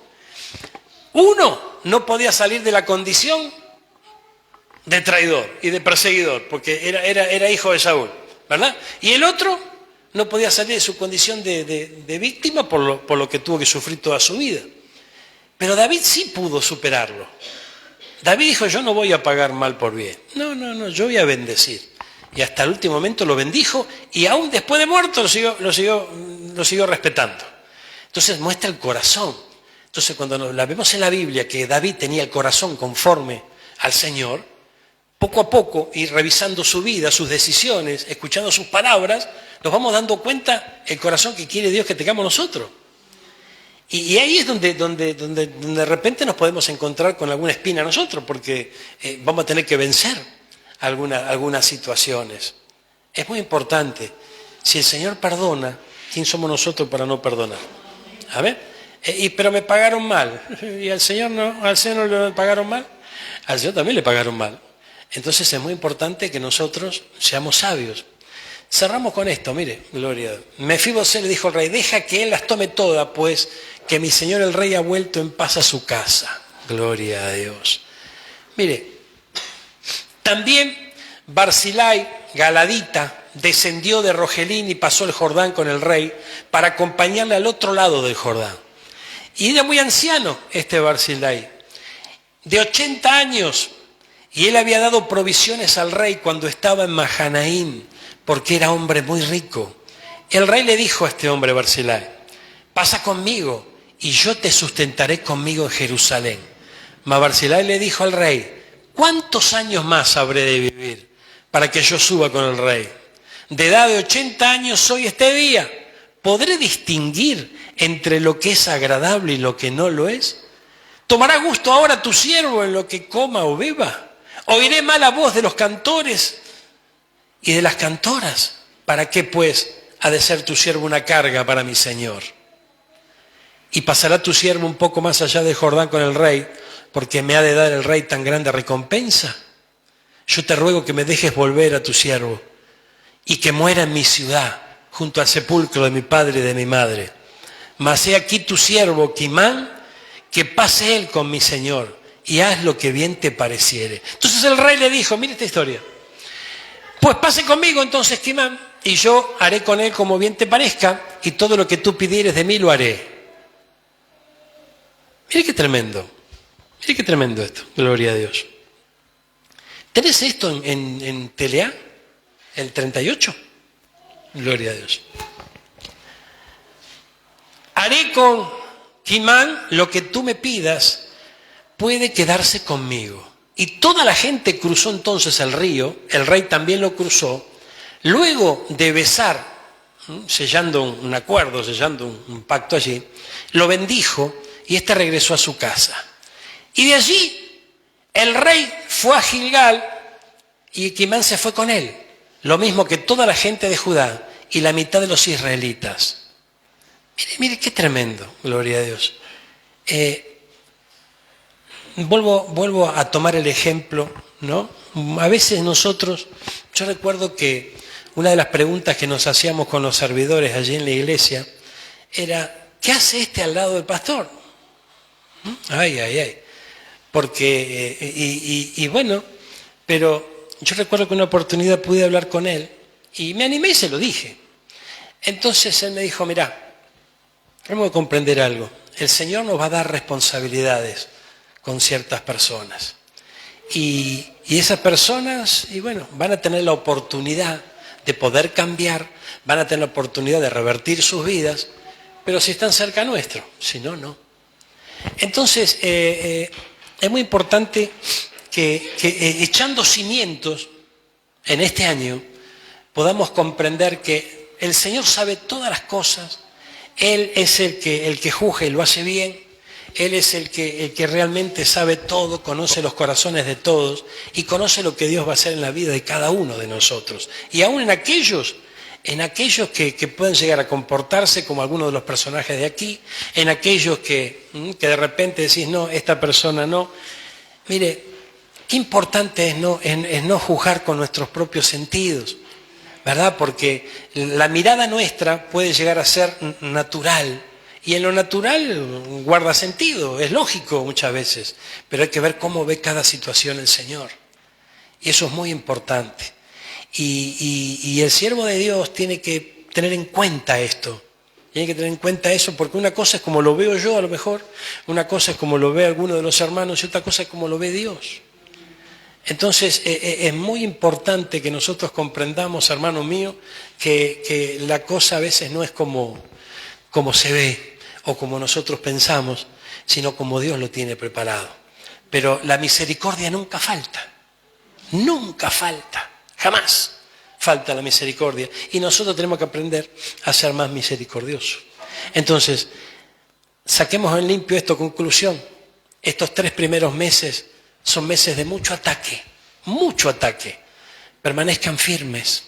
Uno no podía salir de la condición de traidor y de perseguidor, porque era hijo de Saúl, ¿verdad? Y el otro no podía salir de su condición de víctima por lo que tuvo que sufrir toda su vida. Pero David sí pudo superarlo. David dijo, yo no voy a pagar mal por bien. No, yo voy a bendecir. Y hasta el último momento lo bendijo, y aún después de muerto lo siguió respetando. Entonces muestra el corazón. Entonces cuando la vemos en la Biblia, que David tenía el corazón conforme al Señor, poco a poco, ir revisando su vida, sus decisiones, escuchando sus palabras, nos vamos dando cuenta el corazón que quiere Dios que tengamos nosotros. Y ahí es donde de repente nos podemos encontrar con alguna espina nosotros, porque vamos a tener que vencer algunas situaciones. Es muy importante. Si el Señor perdona, ¿quién somos nosotros para no perdonar? Amén. Pero me pagaron mal. ¿Y al Señor no le pagaron mal? Al Señor también le pagaron mal. Entonces es muy importante que nosotros seamos sabios. Cerramos con esto, mire, gloria a Dios. Mefibosé le dijo al rey, deja que él las tome todas, pues que mi señor el rey ha vuelto en paz a su casa. Gloria a Dios. Mire, también Barzillai, galadita, descendió de Rogelín y pasó el Jordán con el rey para acompañarle al otro lado del Jordán. Y era muy anciano este Barzillai, de 80 años, y él había dado provisiones al rey cuando estaba en Mahanaim, porque era hombre muy rico. El rey le dijo a este hombre Barzillai, pasa conmigo y yo te sustentaré conmigo en Jerusalén. Mas Barzillai le dijo al rey, ¿cuántos años más habré de vivir para que yo suba con el rey? De edad de 80 años soy este día. ¿Podré distinguir entre lo que es agradable y lo que no lo es? ¿Tomará gusto ahora tu siervo en lo que coma o beba? ¿Oiré mala voz de los cantores y de las cantoras? ¿Para qué, pues, ha de ser tu siervo una carga para mi señor? Y pasará tu siervo un poco más allá del Jordán con el rey, porque me ha de dar el rey tan grande recompensa. Yo te ruego que me dejes volver a tu siervo y que muera en mi ciudad, junto al sepulcro de mi padre y de mi madre. Mas he aquí tu siervo, Quimán, que pase él con mi señor y haz lo que bien te pareciere. Entonces el rey le dijo, mire esta historia, pues pase conmigo entonces, Quimán, y yo haré con él como bien te parezca, y todo lo que tú pidieres de mí lo haré. Mire qué tremendo esto, gloria a Dios. ¿Tenés esto en Telea? ¿El 38? Gloria a Dios. Haré con Quimán lo que tú me pidas, puede quedarse conmigo. Y toda la gente cruzó entonces el río, el rey también lo cruzó, luego de besar, sellando un acuerdo, sellando un pacto allí, lo bendijo y éste regresó a su casa. Y de allí el rey fue a Gilgal y Quimán se fue con él, lo mismo que toda la gente de Judá y la mitad de los israelitas. Mire qué tremendo, gloria a Dios. Vuelvo a tomar el ejemplo, ¿no? A veces nosotros, yo recuerdo que una de las preguntas que nos hacíamos con los servidores allí en la iglesia era, ¿qué hace este al lado del pastor? Ay. Porque, bueno, pero yo recuerdo que una oportunidad pude hablar con él y me animé y se lo dije. Entonces él me dijo, mirá, tenemos que comprender algo. El Señor nos va a dar responsabilidades con ciertas personas. Y esas personas, y bueno, van a tener la oportunidad de poder cambiar, van a tener la oportunidad de revertir sus vidas, pero si están cerca nuestro, si no, no. Entonces, es muy importante que echando cimientos en este año podamos comprender que el Señor sabe todas las cosas. Él es el que juzga y lo hace bien. Él es el que realmente sabe todo, conoce los corazones de todos y conoce lo que Dios va a hacer en la vida de cada uno de nosotros. Y aún en aquellos que pueden llegar a comportarse como algunos de los personajes de aquí, en aquellos que de repente decís, no, esta persona no. Mire, qué importante es no juzgar con nuestros propios sentidos, ¿verdad? Porque la mirada nuestra puede llegar a ser natural. Y en lo natural guarda sentido, es lógico muchas veces, pero hay que ver cómo ve cada situación el Señor. Y eso es muy importante. Y el siervo de Dios tiene que tener en cuenta esto. Tiene que tener en cuenta eso, porque una cosa es como lo veo yo a lo mejor, una cosa es como lo ve alguno de los hermanos y otra cosa es como lo ve Dios. Entonces es muy importante que nosotros comprendamos, hermano mío, que la cosa a veces no es como se ve o como nosotros pensamos, sino como Dios lo tiene preparado. Pero la misericordia nunca falta, jamás falta la misericordia. Y nosotros tenemos que aprender a ser más misericordiosos. Entonces, saquemos en limpio esto, conclusión. Estos 3 primeros meses son meses de mucho ataque. Permanezcan firmes,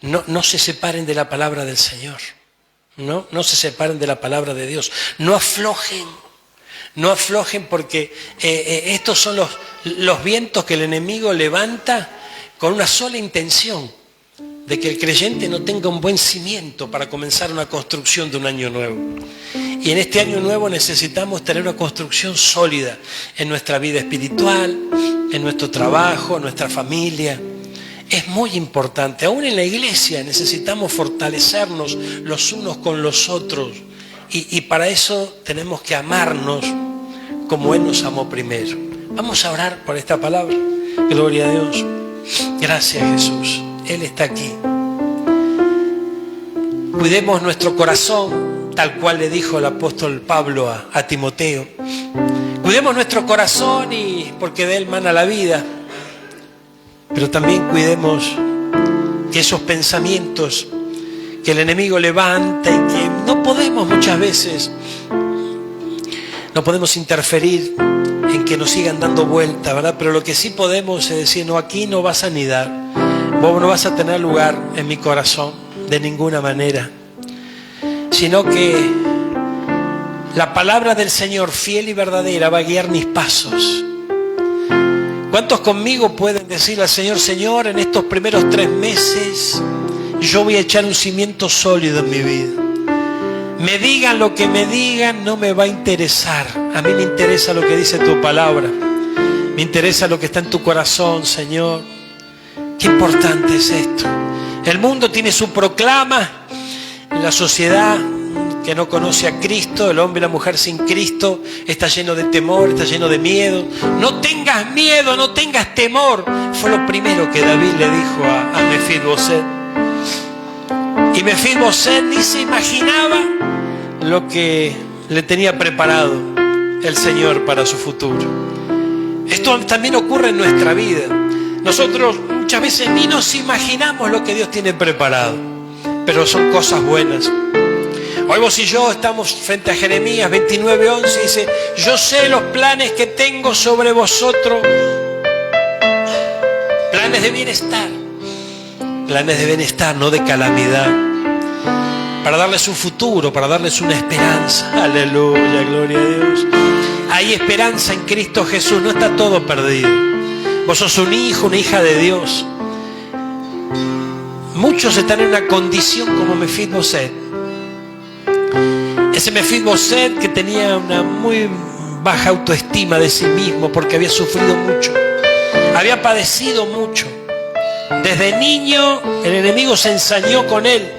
no se separen de la palabra del Señor. No se separen de la palabra de Dios. No aflojen porque estos son los vientos que el enemigo levanta con una sola intención, de que el creyente no tenga un buen cimiento para comenzar una construcción de un año nuevo. Y en este año nuevo necesitamos tener una construcción sólida en nuestra vida espiritual, en nuestro trabajo, en nuestra familia. Es muy importante. Aún en la iglesia necesitamos fortalecernos los unos con los otros. Y para eso tenemos que amarnos como Él nos amó primero. Vamos a orar por esta palabra. Gloria a Dios. Gracias, Jesús. Él está aquí. Cuidemos nuestro corazón, tal cual le dijo el apóstol Pablo a Timoteo. Cuidemos nuestro corazón porque de él mana la vida. Pero también cuidemos que esos pensamientos que el enemigo levanta y que no podemos muchas veces, no podemos interferir en que nos sigan dando vuelta, ¿verdad? Pero lo que sí podemos es decir, no, aquí no vas a anidar, vos no vas a tener lugar en mi corazón de ninguna manera, sino que la palabra del Señor fiel y verdadera va a guiar mis pasos. ¿Cuántos conmigo pueden decirle al Señor, Señor, en estos primeros 3 meses yo voy a echar un cimiento sólido en mi vida? Me digan lo que me digan, no me va a interesar. A mí me interesa lo que dice tu palabra. Me interesa lo que está en tu corazón, Señor. Qué importante es esto. El mundo tiene su proclama. La sociedad que no conoce a Cristo, el hombre y la mujer sin Cristo, está lleno de temor, está lleno de miedo. No tengas miedo, no tengas temor. Fue lo primero que David le dijo a Mefiboseth. Y Mefiboseth ni se imaginaba lo que le tenía preparado el Señor para su futuro. Esto también ocurre en nuestra vida. Nosotros muchas veces ni nos imaginamos lo que Dios tiene preparado, pero son cosas buenas. Hoy vos y yo estamos frente a Jeremías 29:11, dice, yo sé los planes que tengo sobre vosotros, planes de bienestar, no de calamidad, para darles un futuro, para darles una esperanza. Aleluya, gloria a Dios. Hay esperanza en Cristo Jesús, no está todo perdido. Vos sos un hijo, una hija de Dios. Muchos están en una condición como Mefiboseth. Ese Mefiboseth que tenía una muy baja autoestima de sí mismo porque había sufrido mucho, había padecido mucho. Desde niño el enemigo se ensañó con él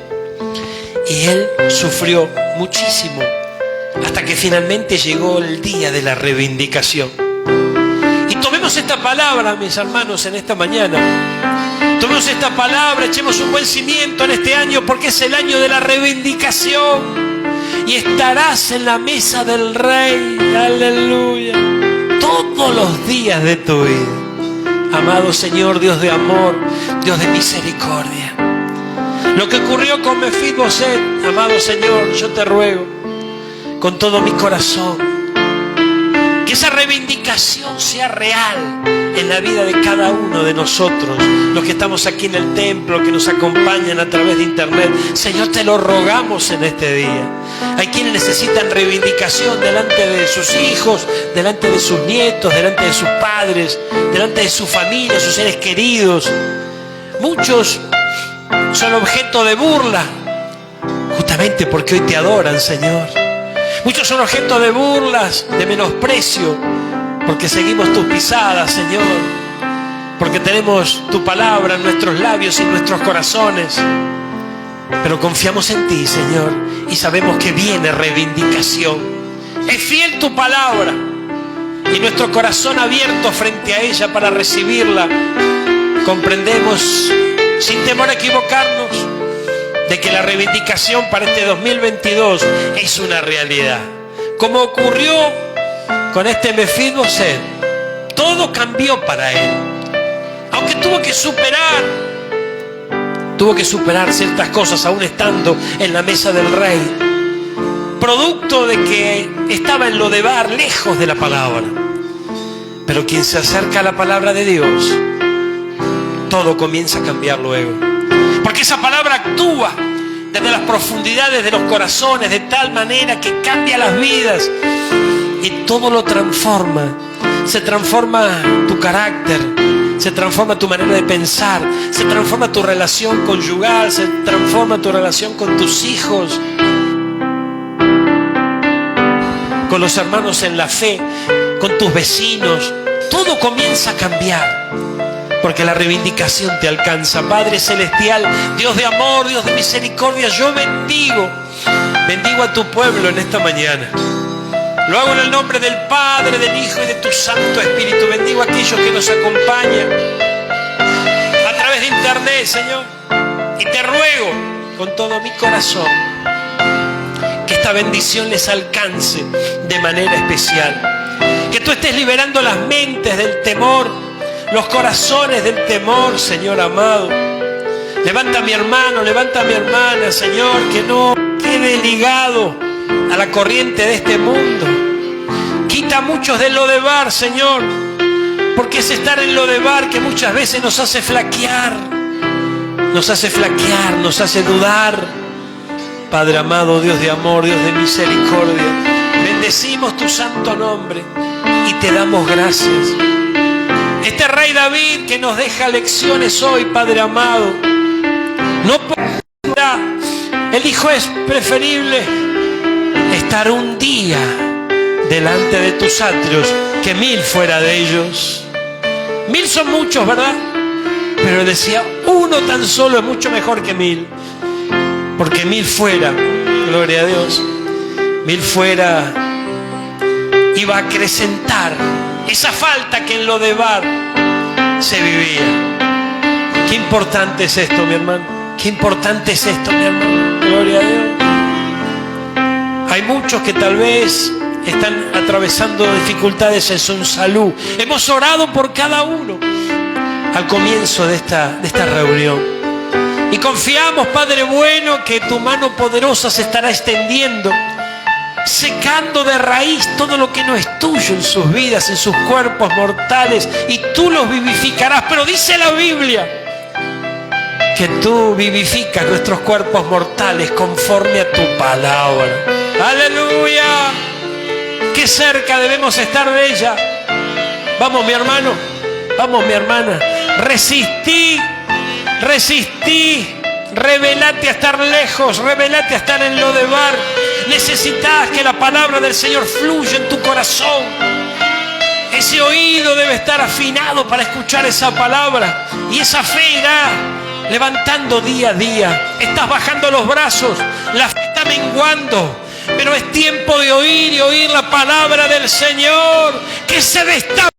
y él sufrió muchísimo hasta que finalmente llegó el día de la reivindicación. Y tomemos esta palabra, mis hermanos, en esta mañana. Tomemos esta palabra, echemos un buen cimiento en este año porque es el año de la reivindicación. Y estarás en la mesa del Rey, aleluya, todos los días de tu vida. Amado Señor, Dios de amor, Dios de misericordia. Lo que ocurrió con Mefiboseth, amado Señor, yo te ruego con todo mi corazón que esa reivindicación sea real en la vida de cada uno de nosotros, los que estamos aquí en el templo, que nos acompañan a través de internet. Señor, te lo rogamos en este día. Hay quienes necesitan reivindicación delante de sus hijos, delante de sus nietos, delante de sus padres, delante de su familia, sus seres queridos. Muchos son objeto de burla, justamente porque hoy te adoran, Señor. Muchos son objeto de burlas, de menosprecio, porque seguimos tus pisadas, Señor, porque tenemos tu palabra en nuestros labios y en nuestros corazones. Pero confiamos en ti, Señor, y sabemos que viene reivindicación. Es fiel tu palabra y nuestro corazón abierto frente a ella para recibirla. Comprendemos, sin temor a equivocarnos, de que la reivindicación para este 2022 es una realidad. Como ocurrió con este Mefiboseth, todo cambió para él. Aunque tuvo que superar ciertas cosas aún estando en la mesa del rey, producto de que estaba en Lodebar, lejos de la palabra. Pero quien se acerca a la palabra de Dios, todo comienza a cambiar luego, porque esa palabra actúa desde las profundidades de los corazones, de tal manera que cambia las vidas y todo lo transforma. Se transforma tu carácter, se transforma tu manera de pensar, se transforma tu relación conyugal, se transforma tu relación con tus hijos, con los hermanos en la fe, con tus vecinos. Todo comienza a cambiar, porque la reivindicación te alcanza. Padre celestial, Dios de amor, Dios de misericordia, yo bendigo a tu pueblo en esta mañana. Lo hago en el nombre del Padre, del Hijo y de tu Santo Espíritu. Bendigo a aquellos que nos acompañan a través de internet, Señor. Y te ruego con todo mi corazón que esta bendición les alcance de manera especial. Que tú estés liberando las mentes del temor, los corazones del temor, Señor amado. Levanta a mi hermano, levanta a mi hermana, Señor, que no quede ligado a la corriente de este mundo. Quita a muchos del Lodebar, Señor, porque es estar en Lodebar que muchas veces nos hace flaquear, nos hace dudar. Padre amado, Dios de amor, Dios de misericordia, bendecimos tu santo nombre y te damos gracias. Este rey David que nos deja lecciones hoy, Padre amado, no puede. Él dijo: es preferible estar un día delante de tus atrios que 1000 fuera de ellos. 1000 son muchos, ¿verdad? Pero decía, uno tan solo es mucho mejor que 1000. Porque 1000 fuera, gloria a Dios, 1000 fuera iba a acrecentar esa falta que en Lodebar se vivía. Qué importante es esto, mi hermano. Qué importante es esto, mi hermano. Gloria a Dios. Hay muchos que tal vez están atravesando dificultades en su salud. Hemos orado por cada uno al comienzo de esta reunión. Y confiamos, Padre bueno, que tu mano poderosa se estará extendiendo, secando de raíz todo lo que no es tuyo en sus vidas, en sus cuerpos mortales, y tú los vivificarás. Pero dice la Biblia que tú vivificas nuestros cuerpos mortales conforme a tu palabra. ¡Aleluya! Qué cerca debemos estar de ella. Vamos, mi hermano, vamos, mi hermana. Resistí, revelate a estar lejos, revelate a estar en Lodebar. Necesitas que la palabra del Señor fluya en tu corazón. Ese oído debe estar afinado para escuchar esa palabra, y esa fe irá levantando día a día. Estás bajando los brazos, la fe está menguando, pero es tiempo de oír y oír la palabra del Señor que se destapa.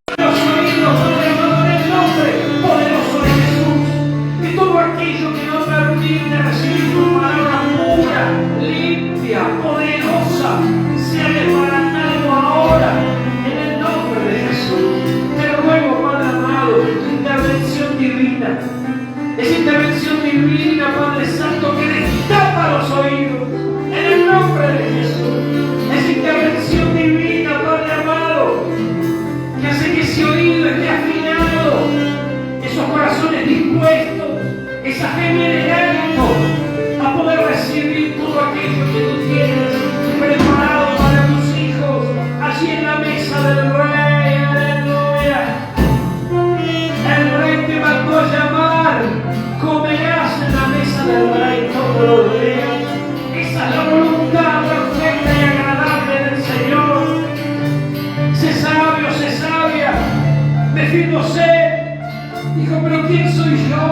Poderosa, sea desbaratado ahora en el nombre de Jesús. Te ruego, Padre amado, tu intervención divina. Esa intervención divina, Padre Santo, que destapa los oídos en el nombre de Jesús. Esa intervención divina, Padre amado, que hace que ese oído esté afinado, esos corazones dispuestos, esa fe de ánimo a poder recibir todo aquello que tú tienes preparado para tus hijos allí en la mesa del Rey. Aleluya. El Rey te mandó a llamar, comerás en la mesa del Rey todos los días. Esa es la voluntad perfecta y agradable del Señor. Sé sabio, sé sabia. Mefibosé dijo: pero ¿quién soy yo?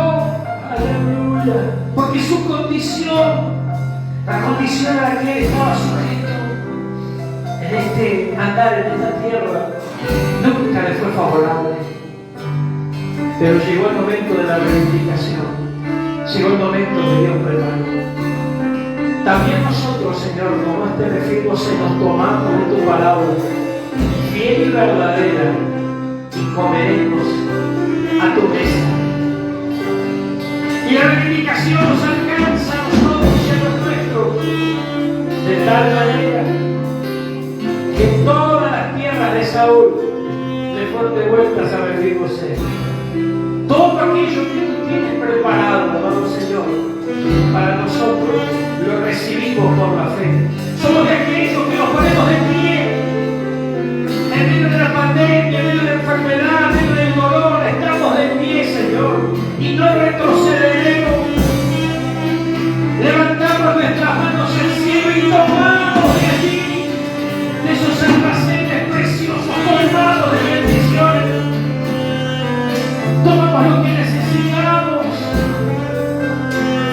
Aleluya. Porque su condición, la condición a la que él estaba sujeto en este andar en esta tierra, nunca le fue favorable. Pero llegó el momento de la reivindicación, llegó el momento que Dios preparó. También nosotros, Señor, como este Mefibosé, nos tomamos de tu palabra fiel y verdadera y comeremos a tu mesa. Y la reivindicación nos alcanza a nosotros y a los nuestros, de tal manera que todas las tierras de Saúl le fueron devueltas a Mefibosé. Todo aquello que tú tienes preparado, amado Señor, para nosotros, lo recibimos por la fe. Somos de aquellos que nos ponemos de pie en medio de la pandemia, en medio de la enfermedad, en medio del dolor. Estamos de pie, Señor, y no retrocederemos. Levantamos nuestras manos al cielo y tomamos de allí, de esos almacenes preciosos, colmados de bendiciones. Tomamos lo que necesitamos.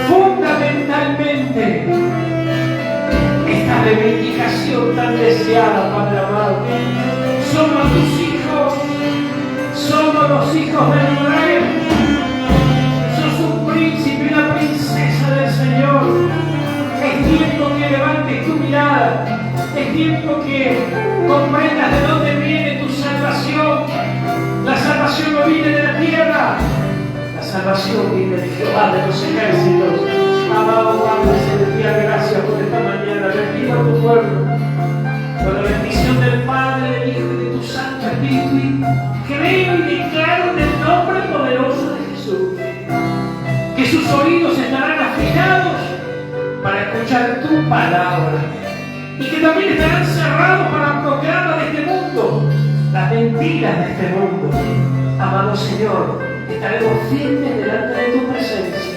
Fundamentalmente, esta reivindicación tan deseada, Padre amado. Somos tus hijos, somos los hijos del Rey. Sos un príncipe y una princesa del Señor. Es tiempo que levantes tu mirada. Es tiempo que comprendas de dónde viene tu salvación. La salvación no viene de la tierra. La salvación viene de Jehová de los ejércitos. Amado Padre Celestial, gracias por esta mañana. Bendigo a tu pueblo. Con la bendición del Padre, del Hijo y de tu Santo Espíritu. Creo y declaro en el nombre poderoso de Jesús que sus oídos estarán afilados para escuchar tu palabra. Y que también estarán cerrados para proclamar de este mundo las mentiras de este mundo. Amado Señor, estaremos firmes delante de tu presencia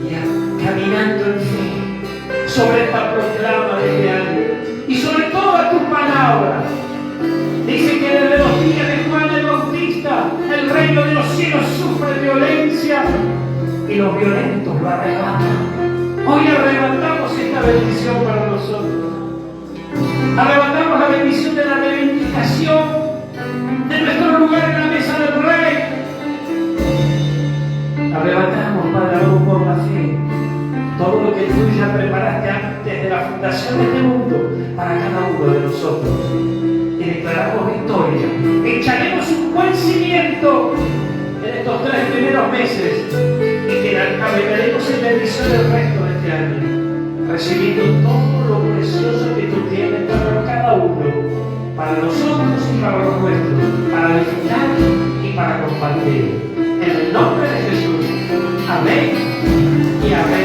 y caminando en fe sobre esta proclama de este año y sobre toda tu palabra. Dice que desde los días de Juan el Bautista el reino de los cielos sufre violencia y los violentos lo arrebatan. Hoy arrebatamos esta bendición para nosotros. Arrebatamos la bendición de la reivindicación de nuestro lugar en la mesa del Rey. Arrebatamos, Padre amado, por la fe, todo lo que tú ya preparaste antes de la fundación de este mundo para cada uno de nosotros. Y declaramos victoria. Echaremos un buen cimiento en estos 3 primeros meses y que caminaremos en bendición el resto de este año, recibiendo todo lo precioso que tú tienes para cada uno, para nosotros.